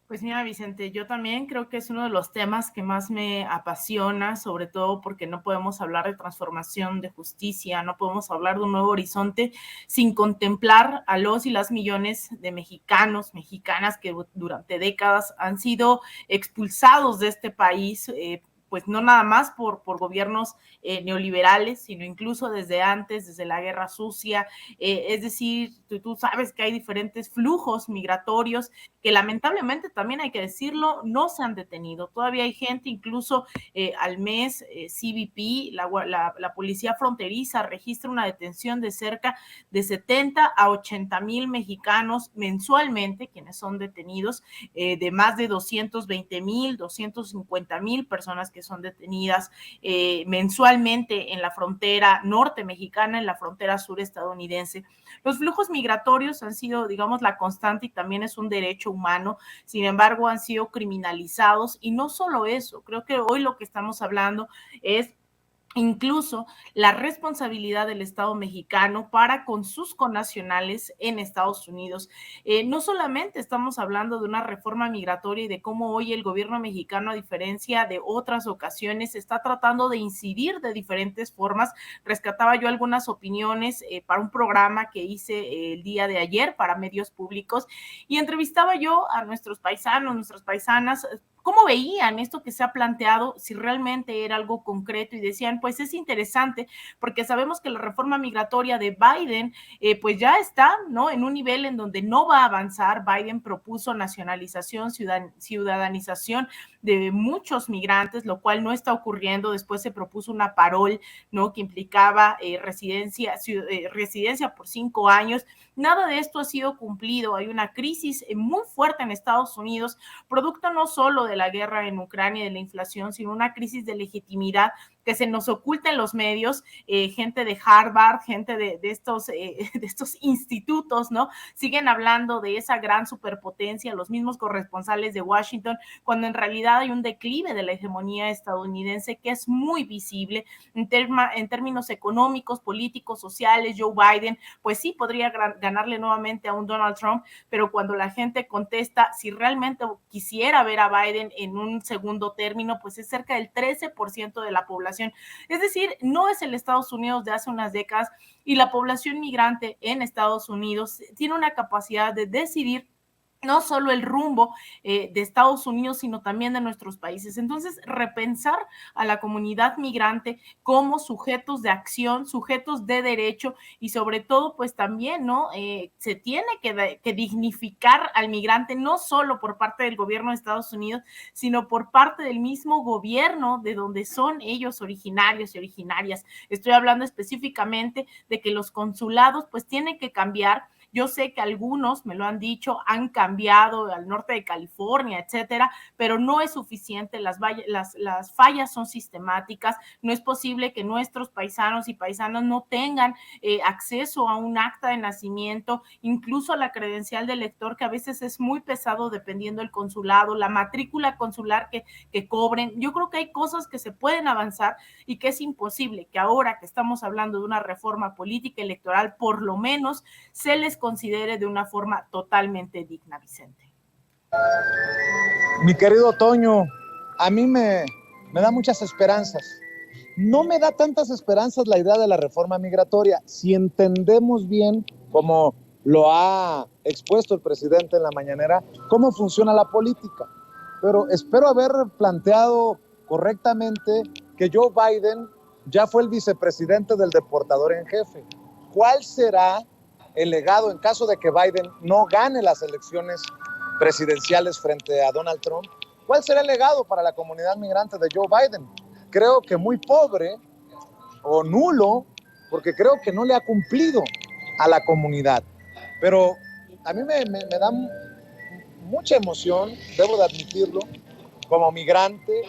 Pues mira, Vicente, yo también creo que es uno de los temas que más me apasiona, sobre todo porque no podemos hablar de transformación, de justicia, no podemos hablar de un nuevo horizonte sin contemplar a los y las millones de mexicanos, mexicanas que durante décadas han sido expulsados de este país, pues no nada más por gobiernos neoliberales, sino incluso desde antes, desde la Guerra Sucia. Es decir, tú sabes que hay diferentes flujos migratorios que lamentablemente, también hay que decirlo, no se han detenido. Todavía hay gente, incluso al mes, CBP, la Policía Fronteriza, registra una detención de cerca de 70 a 80 mil mexicanos mensualmente, quienes son detenidos, de más de 220 mil, 250 mil personas que son detenidas mensualmente en la frontera norte mexicana, en la frontera sur estadounidense. Los flujos migratorios han sido, digamos, la constante y también es un derecho humano. Sin embargo, han sido criminalizados y no solo eso, creo que hoy lo que estamos hablando es incluso la responsabilidad del Estado mexicano para con sus connacionales en Estados Unidos. No solamente estamos hablando de una reforma migratoria y de cómo hoy el gobierno mexicano, a diferencia de otras ocasiones, está tratando de incidir de diferentes formas. Rescataba yo algunas opiniones para un programa que hice el día de ayer para medios públicos y entrevistaba yo a nuestros paisanos, nuestras paisanas, cómo veían esto que se ha planteado, si realmente era algo concreto, y decían, pues es interesante, porque sabemos que la reforma migratoria de Biden, pues ya está, ¿no?, en un nivel en donde no va a avanzar. Biden propuso nacionalización, ciudadanización de muchos migrantes, lo cual no está ocurriendo. Después se propuso una parol, ¿no?, que implicaba residencia por 5 años. Nada de esto ha sido cumplido. Hay una crisis muy fuerte en Estados Unidos, producto no solo de la guerra en Ucrania y de la inflación, sino una crisis de legitimidad que se nos oculta en los medios, gente de Harvard, gente de estos institutos, ¿no? Siguen hablando de esa gran superpotencia, los mismos corresponsales de Washington, cuando en realidad hay un declive de la hegemonía estadounidense que es muy visible en términos económicos, políticos, sociales. Joe Biden, pues sí, podría ganarle nuevamente a un Donald Trump, pero cuando la gente contesta si realmente quisiera ver a Biden en un segundo término, pues es cerca del 13% de la población. Es decir, no es el Estados Unidos de hace unas décadas, y la población migrante en Estados Unidos tiene una capacidad de decidir no solo el rumbo de Estados Unidos, sino también de nuestros países. Entonces, repensar a la comunidad migrante como sujetos de acción, sujetos de derecho, y sobre todo, pues también, ¿no? Se tiene que dignificar al migrante, no solo por parte del gobierno de Estados Unidos, sino por parte del mismo gobierno de donde son ellos originarios y originarias. Estoy hablando específicamente de que los consulados, pues tienen que cambiar. Yo sé que algunos, me lo han dicho, han cambiado al norte de California, etcétera, pero no es suficiente. Las fallas son sistemáticas. No es posible que nuestros paisanos y paisanas no tengan acceso a un acta de nacimiento, incluso a la credencial de elector, que a veces es muy pesado dependiendo del consulado, la matrícula consular que cobren. Yo creo que hay cosas que se pueden avanzar y que es imposible que ahora que estamos hablando de una reforma política electoral, por lo menos se les considere de una forma totalmente digna, Vicente. Mi querido Toño, a mí me da muchas esperanzas. No me da tantas esperanzas la idea de la reforma migratoria. Si entendemos bien, como lo ha expuesto el presidente en la mañanera, cómo funciona la política. Pero espero haber planteado correctamente que Joe Biden ya fue el vicepresidente del deportador en jefe. ¿Cuál será el legado en caso de que Biden no gane las elecciones presidenciales frente a Donald Trump? ¿Cuál será el legado para la comunidad migrante de Joe Biden? Creo que muy pobre o nulo, porque creo que no le ha cumplido a la comunidad. Pero a mí me da mucha emoción, debo de admitirlo, como migrante,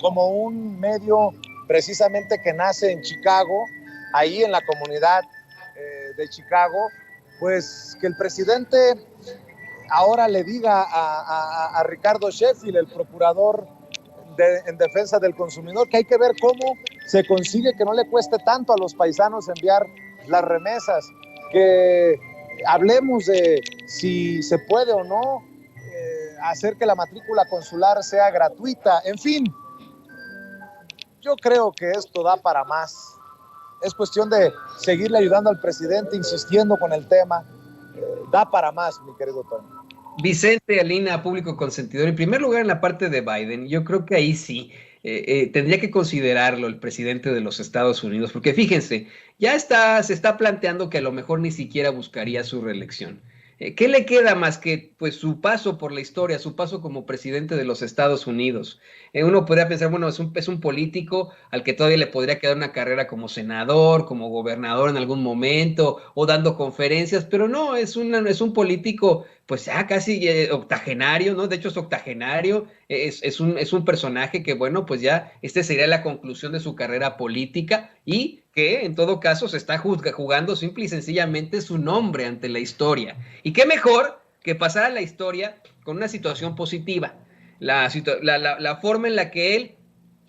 como un medio precisamente que nace en Chicago, ahí en la comunidad de Chicago, pues que el presidente ahora le diga a Ricardo Sheffield, el procurador en defensa del consumidor, que hay que ver cómo se consigue que no le cueste tanto a los paisanos enviar las remesas, que hablemos de si se puede o no hacer que la matrícula consular sea gratuita. En fin, yo creo que esto da para más. Es cuestión de seguirle ayudando al presidente, insistiendo con el tema. Da para más, mi querido Tony. Vicente, Alina, público consentidor. En primer lugar, en la parte de Biden, yo creo que ahí sí tendría que considerarlo el presidente de los Estados Unidos, porque fíjense, se está planteando que a lo mejor ni siquiera buscaría su reelección. ¿Qué le queda más que pues su paso por la historia, su paso como presidente de los Estados Unidos? Uno podría pensar, bueno, es un político al que todavía le podría quedar una carrera como senador, como gobernador en algún momento, o dando conferencias, pero no, es un político pues ya casi octogenario, ¿no? De hecho es octogenario, es un personaje que, bueno, pues ya sería la conclusión de su carrera política y que en todo caso se está jugando simple y sencillamente su nombre ante la historia. Y qué mejor que pasar a la historia con una situación positiva. La forma en la que él,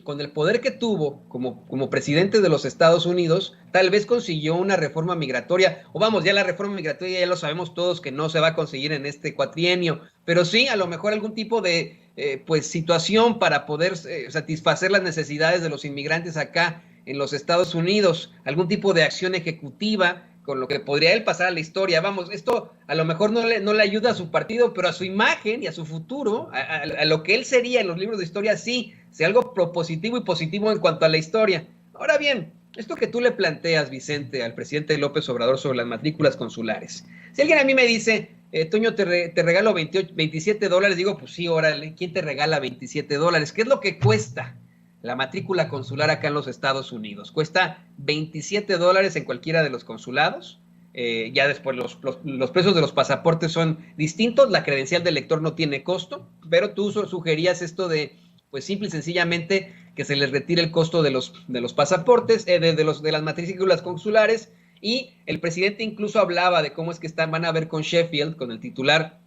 con el poder que tuvo como presidente de los Estados Unidos, tal vez consiguió una reforma migratoria, o vamos, ya la reforma migratoria ya lo sabemos todos que no se va a conseguir en este cuatrienio, pero sí a lo mejor algún tipo de pues situación para poder satisfacer las necesidades de los inmigrantes acá en los Estados Unidos, algún tipo de acción ejecutiva con lo que podría él pasar a la historia. Vamos, esto a lo mejor no le ayuda a su partido, pero a su imagen y a su futuro, a lo que él sería en los libros de historia, sí, sea algo positivo y positivo en cuanto a la historia. Ahora bien, esto que tú le planteas, Vicente, al presidente López Obrador sobre las matrículas consulares, si alguien a mí me dice, Toño, te regalo $27, digo, pues sí, órale, ¿quién te regala $27? ¿Qué es lo que cuesta la matrícula consular acá en los Estados Unidos? Cuesta $27 en cualquiera de los consulados. Ya después los precios de los pasaportes son distintos, la credencial del lector no tiene costo, pero tú sugerías esto de, pues simple y sencillamente, que se les retire el costo de los pasaportes, de las matrículas consulares, y el presidente incluso hablaba de cómo es que van a ver con Sheffield, con el titular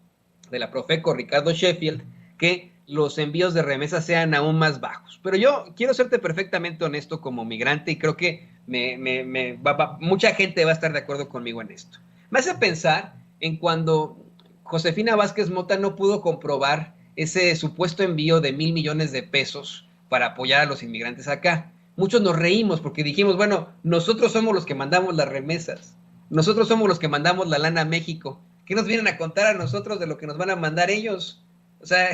de la Profeco, Ricardo Sheffield, que los envíos de remesas sean aún más bajos. Pero yo quiero serte perfectamente honesto como migrante, y creo que mucha gente va a estar de acuerdo conmigo en esto. Me hace pensar en cuando Josefina Vázquez Mota no pudo comprobar ese supuesto envío de 1,000 millones de pesos para apoyar a los inmigrantes acá. Muchos nos reímos porque dijimos, bueno, nosotros somos los que mandamos las remesas, nosotros somos los que mandamos la lana a México. ¿Qué nos vienen a contar a nosotros de lo que nos van a mandar ellos? O sea,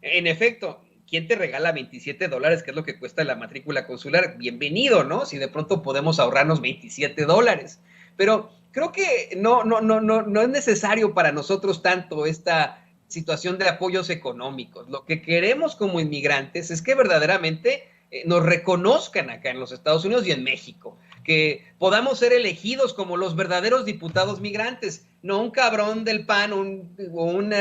en efecto, ¿quién te regala $27, que es lo que cuesta la matrícula consular? Bienvenido, ¿no? Si de pronto podemos ahorrarnos $27. Pero creo que no es necesario para nosotros tanto esta situación de apoyos económicos. Lo que queremos como inmigrantes es que verdaderamente nos reconozcan acá en los Estados Unidos y en México, que podamos ser elegidos como los verdaderos diputados migrantes, no un cabrón del PAN o un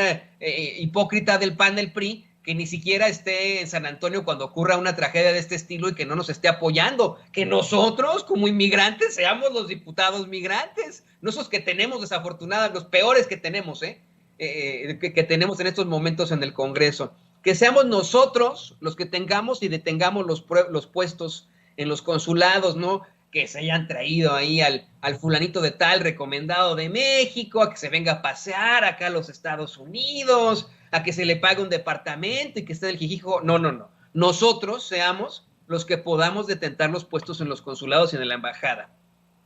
hipócrita del PAN del PRI que ni siquiera esté en San Antonio cuando ocurra una tragedia de este estilo y que no nos esté apoyando. Que nosotros como inmigrantes seamos los diputados migrantes, no esos que tenemos desafortunados, los peores que tenemos, que tenemos en estos momentos en el Congreso. Que seamos nosotros los que tengamos y detengamos los puestos en los consulados, ¿no? Que se hayan traído ahí al fulanito de tal recomendado de México, a que se venga a pasear acá a los Estados Unidos, a que se le pague un departamento y que esté el jijijo. No. Nosotros seamos los que podamos detentar los puestos en los consulados y en la embajada.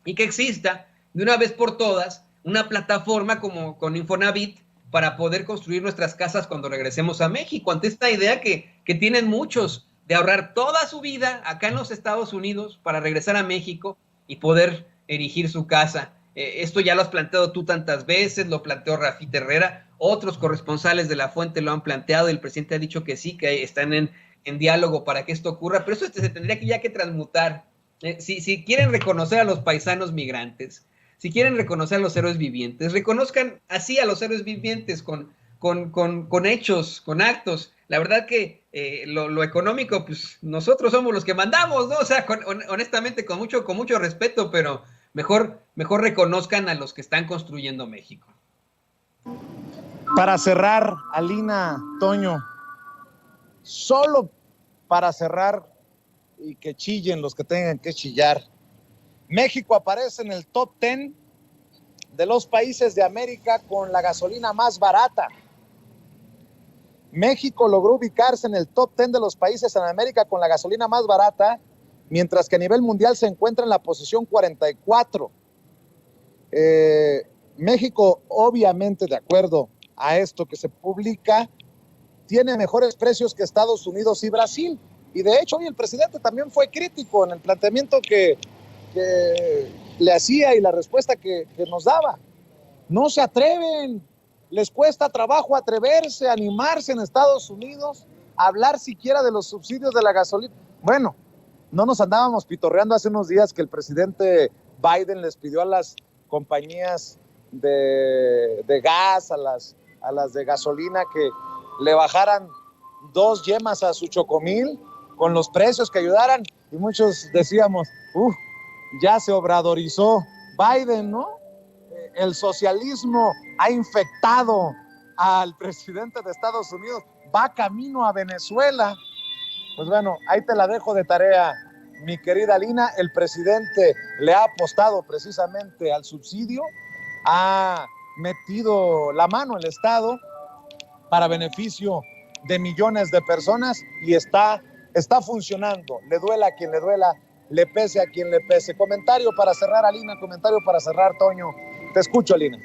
Y que exista, de una vez por todas, una plataforma como con Infonavit para poder construir nuestras casas cuando regresemos a México, ante esta idea que tienen muchos de ahorrar toda su vida acá en los Estados Unidos para regresar a México y poder erigir su casa. Esto ya lo has planteado tú tantas veces, lo planteó Rafita Herrera, otros corresponsales de La Fuente lo han planteado y el presidente ha dicho que sí, que están en diálogo para que esto ocurra, pero eso se tendría que transmutar. Si quieren reconocer a los paisanos migrantes, si quieren reconocer a los héroes vivientes, reconozcan así a los héroes vivientes con hechos, con actos. La verdad que lo económico, pues nosotros somos los que mandamos, ¿no? O sea, honestamente, con mucho respeto, pero mejor reconozcan a los que están construyendo México. Para cerrar, Alina, Toño, solo para cerrar y que chillen los que tengan que chillar, México aparece en el top 10 de los países de América con la gasolina más barata. México logró ubicarse en el top 10 de los países en América con la gasolina más barata, mientras que a nivel mundial se encuentra en la posición 44. México, obviamente, de acuerdo a esto que se publica, tiene mejores precios que Estados Unidos y Brasil. Y de hecho, hoy el presidente también fue crítico en el planteamiento que le hacía y la respuesta que nos daba. No se atreven, les cuesta trabajo atreverse, animarse en Estados Unidos, a hablar siquiera de los subsidios de la gasolina. Bueno, no nos andábamos pitorreando hace unos días que el presidente Biden les pidió a las compañías de gas, a las de gasolina, que le bajaran 2 yemas a su chocomil con los precios, que ayudaran, y muchos decíamos, ya se obradorizó Biden, ¿no? El socialismo ha infectado al presidente de Estados Unidos, va camino a Venezuela. Pues bueno, ahí te la dejo de tarea, mi querida Lina. El presidente le ha apostado precisamente al subsidio, ha metido la mano el Estado para beneficio de millones de personas y está funcionando. Le duela a quien le duela, le pese a quien le pese. Comentario para cerrar, Alina, comentario para cerrar, Toño. Te escucho, Alina.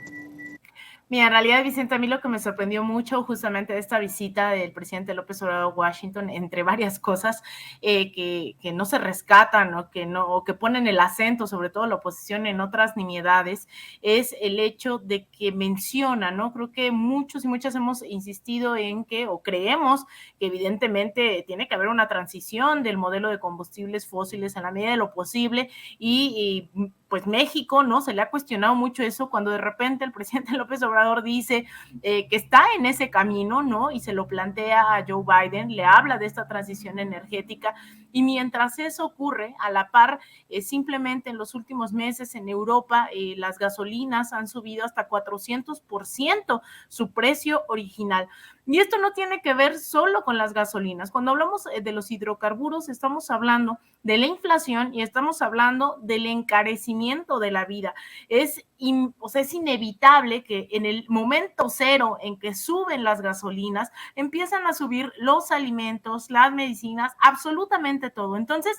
Mira, en realidad, Vicente, a mí lo que me sorprendió mucho justamente de esta visita del presidente López Obrador a Washington, entre varias cosas que no se rescatan o que ponen el acento, sobre todo la oposición, en otras nimiedades, es el hecho de que menciona, ¿no? Creo que muchos y muchas hemos insistido en que, o creemos que evidentemente tiene que haber una transición del modelo de combustibles fósiles en la medida de lo posible y pues México, ¿no? Se le ha cuestionado mucho eso cuando de repente el presidente López Obrador dice que está en ese camino, ¿no? Y se lo plantea a Joe Biden, le habla de esta transición energética Y mientras eso ocurre, a la par, simplemente en los últimos meses en Europa, las gasolinas han subido hasta 400% su precio original. Y esto no tiene que ver solo con las gasolinas. Cuando hablamos de los hidrocarburos, estamos hablando de la inflación y estamos hablando del encarecimiento de la vida. Es inevitable que en el momento cero en que suben las gasolinas, empiezan a subir los alimentos, las medicinas, absolutamente todo. Entonces,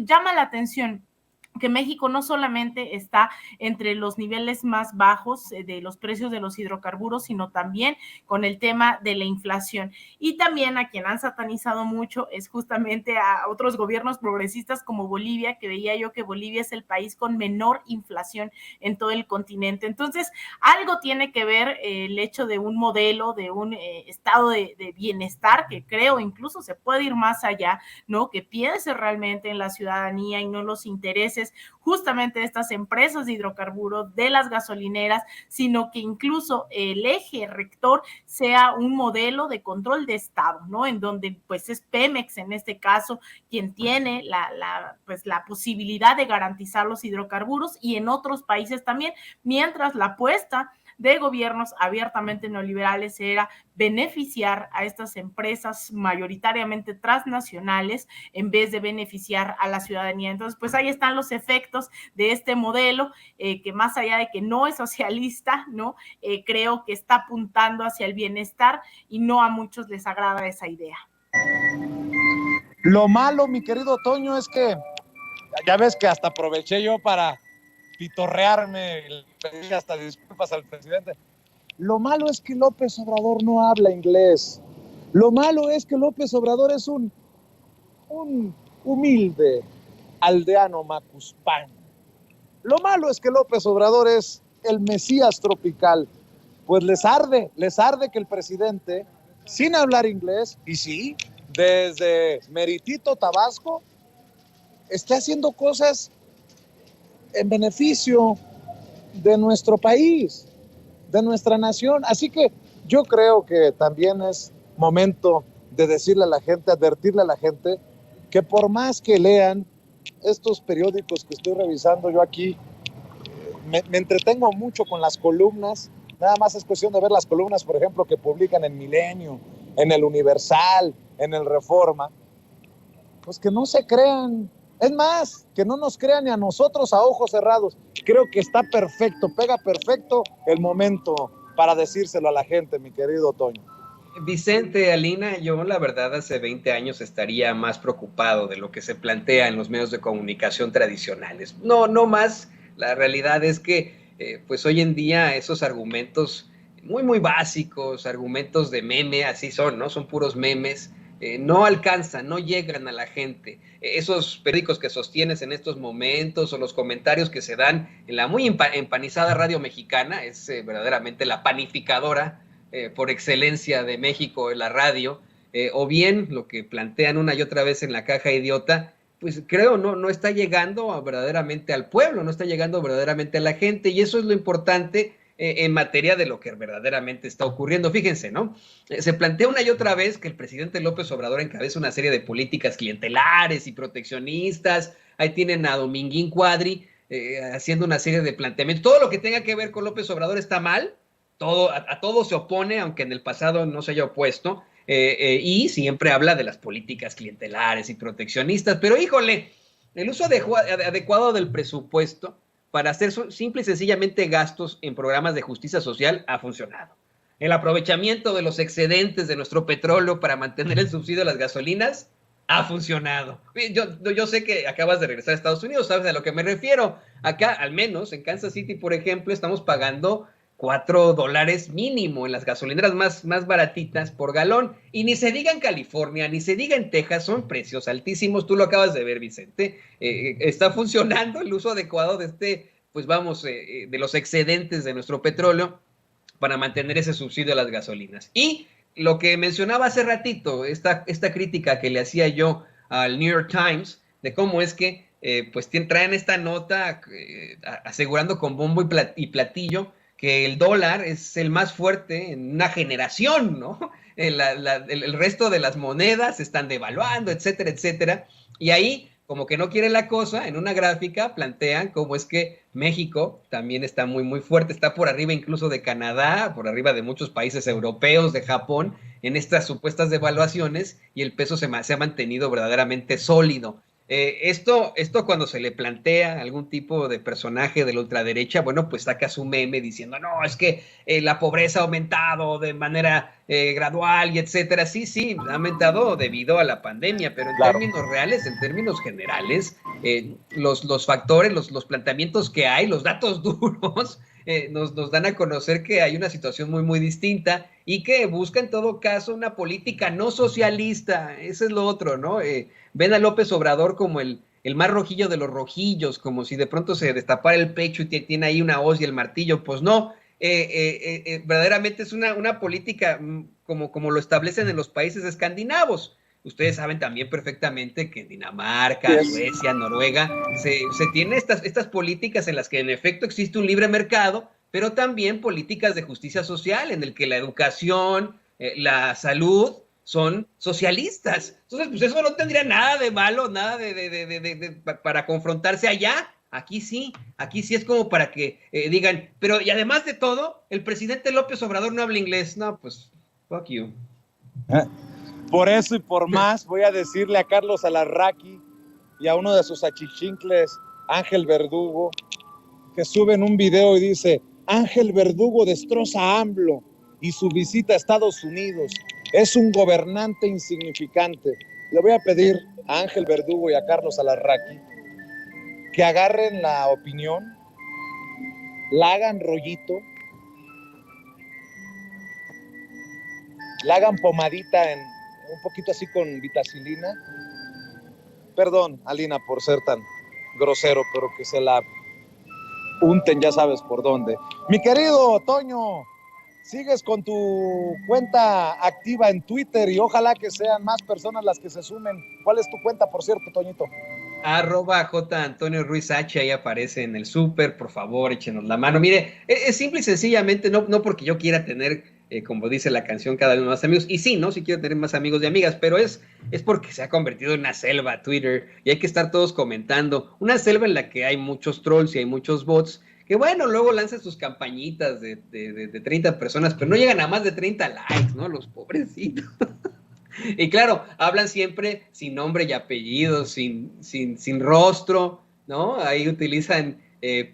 llama la atención que México no solamente está entre los niveles más bajos de los precios de los hidrocarburos, sino también con el tema de la inflación. Y también a quien han satanizado mucho es justamente a otros gobiernos progresistas como Bolivia, que veía yo que Bolivia es el país con menor inflación en todo el continente. Entonces, algo tiene que ver el hecho de un modelo, de un estado de bienestar, que creo incluso se puede ir más allá, ¿no? Que piense realmente en la ciudadanía y no los intereses justamente de estas empresas de hidrocarburos, de las gasolineras, sino que incluso el eje rector sea un modelo de control de Estado, ¿no? En donde pues es Pemex en este caso quien tiene la posibilidad de garantizar los hidrocarburos, y en otros países también, mientras la apuesta de gobiernos abiertamente neoliberales era beneficiar a estas empresas mayoritariamente transnacionales en vez de beneficiar a la ciudadanía. Entonces, pues ahí están los efectos de este modelo que más allá de que no es socialista, ¿no? Creo que está apuntando hacia el bienestar y no a muchos les agrada esa idea. Lo malo, mi querido Toño, es que ya ves que hasta aproveché yo para pitorrearme, le pedí hasta disculpas al presidente. Lo malo es que López Obrador no habla inglés. Lo malo es que López Obrador es un humilde aldeano macuspano. Lo malo es que López Obrador es el Mesías tropical. Pues les arde que el presidente, sin hablar inglés, y sí, desde Meritito, Tabasco, esté haciendo cosas en beneficio de nuestro país, de nuestra nación. Así que yo creo que también es momento de decirle a la gente, advertirle a la gente, que por más que lean estos periódicos que estoy revisando yo aquí, me entretengo mucho con las columnas. Nada más es cuestión de ver las columnas, por ejemplo, que publican en Milenio, en el Universal, en el Reforma. Pues que no se crean. Es más, que no nos crean ni a nosotros a ojos cerrados. Creo que está perfecto, pega perfecto el momento para decírselo a la gente, mi querido Toño. Vicente, Alina, yo la verdad hace 20 años estaría más preocupado de lo que se plantea en los medios de comunicación tradicionales. No más, la realidad es que pues hoy en día esos argumentos muy básicos, argumentos de meme, así son, ¿no? Son puros memes. No alcanzan, no llegan a la gente. Esos periódicos que sostienes en estos momentos o los comentarios que se dan en la muy empanizada radio mexicana, es verdaderamente la panificadora por excelencia de México en la radio, o bien lo que plantean una y otra vez en la caja idiota, pues creo no está llegando verdaderamente al pueblo, no está llegando verdaderamente a la gente, y eso es lo importante en materia de lo que verdaderamente está ocurriendo. Fíjense, ¿no? Se plantea una y otra vez que el presidente López Obrador encabeza una serie de políticas clientelares y proteccionistas. Ahí tienen a Dominguín Cuadri haciendo una serie de planteamientos. Todo lo que tenga que ver con López Obrador está mal, a todo se opone, aunque en el pasado no se haya opuesto, y siempre habla de las políticas clientelares y proteccionistas. Pero híjole, el uso adecuado del presupuesto para hacer simple y sencillamente gastos en programas de justicia social ha funcionado. El aprovechamiento de los excedentes de nuestro petróleo para mantener el subsidio a las gasolinas ha funcionado. Yo sé que acabas de regresar a Estados Unidos, sabes a lo que me refiero. Acá, al menos en Kansas City, por ejemplo, estamos pagando $4 mínimo en las gasolineras más baratitas por galón. Y ni se diga en California, ni se diga en Texas, son precios altísimos. Tú lo acabas de ver, Vicente. Está funcionando el uso adecuado de de los excedentes de nuestro petróleo para mantener ese subsidio a las gasolinas. Y lo que mencionaba hace ratito, esta crítica que le hacía yo al New York Times, de cómo es que traen esta nota asegurando con bombo y platillo que el dólar es el más fuerte en una generación, ¿no? El resto de las monedas se están devaluando, etcétera, etcétera. Y ahí, como que no quiere la cosa, en una gráfica plantean cómo es que México también está muy, muy fuerte, está por arriba incluso de Canadá, por arriba de muchos países europeos, de Japón, en estas supuestas devaluaciones, y el peso se ha mantenido verdaderamente sólido. Esto cuando se le plantea a algún tipo de personaje de la ultraderecha, bueno, pues saca su meme diciendo, no, es que la pobreza ha aumentado de manera gradual y etcétera. Sí, ha aumentado debido a la pandemia, pero en términos reales, en términos generales, los factores, los planteamientos que hay, los datos duros, nos dan a conocer que hay una situación muy, muy distinta y que busca en todo caso una política no socialista. Eso es lo otro, ¿no? Ven a López Obrador como el más rojillo de los rojillos, como si de pronto se destapara el pecho y tiene ahí una hoz y el martillo. Pues no, verdaderamente es una política como lo establecen en los países escandinavos. Ustedes saben también perfectamente que en Dinamarca, Suecia, Noruega, se tienen estas políticas en las que en efecto existe un libre mercado, pero también políticas de justicia social, en el que la educación, la salud son socialistas. Entonces, pues eso no tendría nada de malo, nada para confrontarse allá. Aquí sí es como para que digan, pero y además de todo, el presidente López Obrador no habla inglés. No, pues, fuck you. Por eso y por más voy a decirle a Carlos Alarraqui y a uno de sus achichincles, Ángel Verdugo, que suben un video y dice, Ángel Verdugo destroza a AMLO y su visita a Estados Unidos. Es un gobernante insignificante. Le voy a pedir a Ángel Verdugo y a Carlos Alarraqui que agarren la opinión, la hagan rollito, la hagan pomadita en un poquito así con vitacilina. Perdón, Alina, por ser tan grosero, pero que se la unten, ya sabes por dónde. Mi querido Toño, sigues con tu cuenta activa en Twitter y ojalá que sean más personas las que se sumen. ¿Cuál es tu cuenta, por cierto, Toñito? @J. Antonio Ruiz H, ahí aparece en el súper, por favor, échenos la mano. Mire, es simple y sencillamente, no porque yo quiera tener, como dice la canción, cada vez más amigos, y sí, ¿no? Sí quiero tener más amigos y amigas, pero es porque se ha convertido en una selva Twitter, y hay que estar todos comentando, una selva en la que hay muchos trolls y hay muchos bots, que bueno, luego lanzan sus campañitas de 30 personas, pero no llegan a más de 30 likes, ¿no? Los pobrecitos. Y claro, hablan siempre sin nombre y apellido, sin rostro, ¿no? Ahí utilizan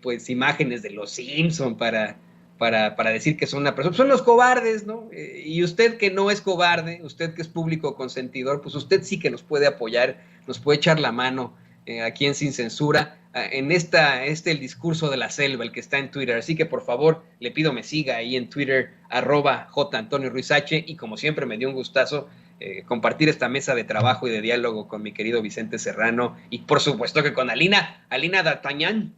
pues imágenes de los Simpson para decir que son una persona. Son los cobardes, ¿no? Y usted que no es cobarde, usted que es público consentidor, pues usted sí que nos puede apoyar, nos puede echar la mano aquí en Sin Censura, en el discurso de la selva, el que está en Twitter. Así que por favor, le pido me siga ahí en Twitter, @J. Antonio Ruiz H, y como siempre me dio un gustazo compartir esta mesa de trabajo y de diálogo con mi querido Vicente Serrano y por supuesto que con Alina D'Artagnan.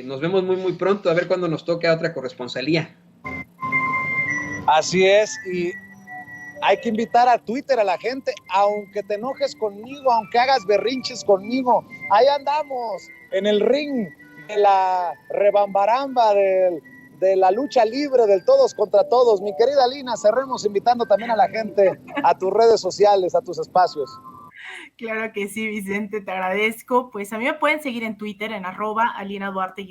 Nos vemos muy muy pronto, a ver cuándo nos toca otra corresponsalía. Así es, y hay que invitar a Twitter a la gente, aunque te enojes conmigo, aunque hagas berrinches conmigo, ahí andamos en el ring de la rebambaramba, de la lucha libre, del todos contra todos. Mi querida Alina, cerremos invitando también a la gente a tus redes sociales, a tus espacios. Claro que sí, Vicente, te agradezco. Pues a mí me pueden seguir en Twitter en @AlinaDuarte_,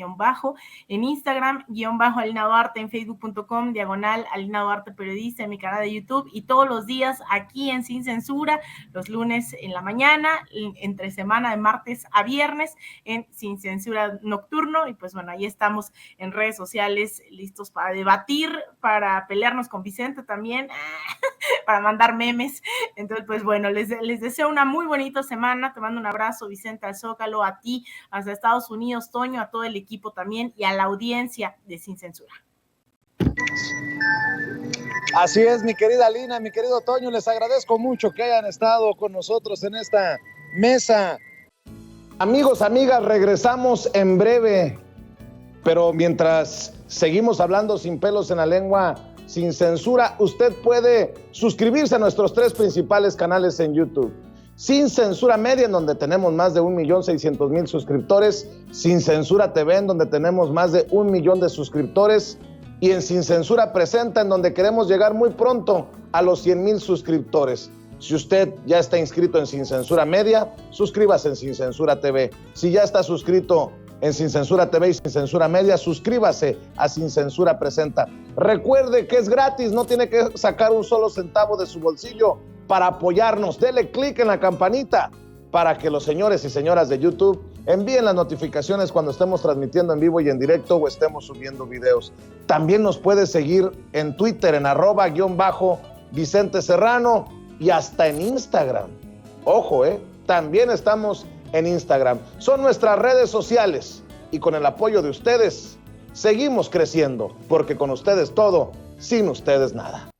en Instagram _AlinaDuarte, en Facebook.com /AlinaDuarte Periodista, en mi canal de YouTube, y todos los días aquí en Sin Censura, los lunes en la mañana, entre semana de martes a viernes, en Sin Censura Nocturno. Y pues bueno, ahí estamos en redes sociales listos para debatir, para pelearnos con Vicente también, para mandar memes. Entonces, pues bueno, les deseo una muy bonita semana. Te mando un abrazo, Vicente, al Zócalo, a ti, hasta Estados Unidos, Toño, a todo el equipo también y a la audiencia de Sin Censura. Así es, mi querida Alina, mi querido Toño, les agradezco mucho que hayan estado con nosotros en esta mesa. Amigos, amigas, regresamos en breve, pero mientras seguimos hablando sin pelos en la lengua, Sin Censura, usted puede suscribirse a nuestros 3 principales canales en YouTube. Sin Censura Media, en donde tenemos más de 1.600.000 suscriptores. Sin Censura TV, en donde tenemos más de 1 millón de suscriptores. y en Sin Censura Presenta, en donde queremos llegar muy pronto a los 100,000 suscriptores. Si usted ya está inscrito en Sin Censura Media, suscríbase en Sin Censura TV. Si ya está suscrito en Sin Censura TV y Sin Censura Media, suscríbase a Sin Censura Presenta. Recuerde que es gratis, no tiene que sacar un solo centavo de su bolsillo para apoyarnos. Dele clic en la campanita para que los señores y señoras de YouTube envíen las notificaciones cuando estemos transmitiendo en vivo y en directo o estemos subiendo videos. También nos puede seguir en Twitter en @Vicente Serrano y hasta en Instagram. Ojo, también estamos en Instagram. Son nuestras redes sociales y con el apoyo de ustedes seguimos creciendo, porque con ustedes todo, sin ustedes nada.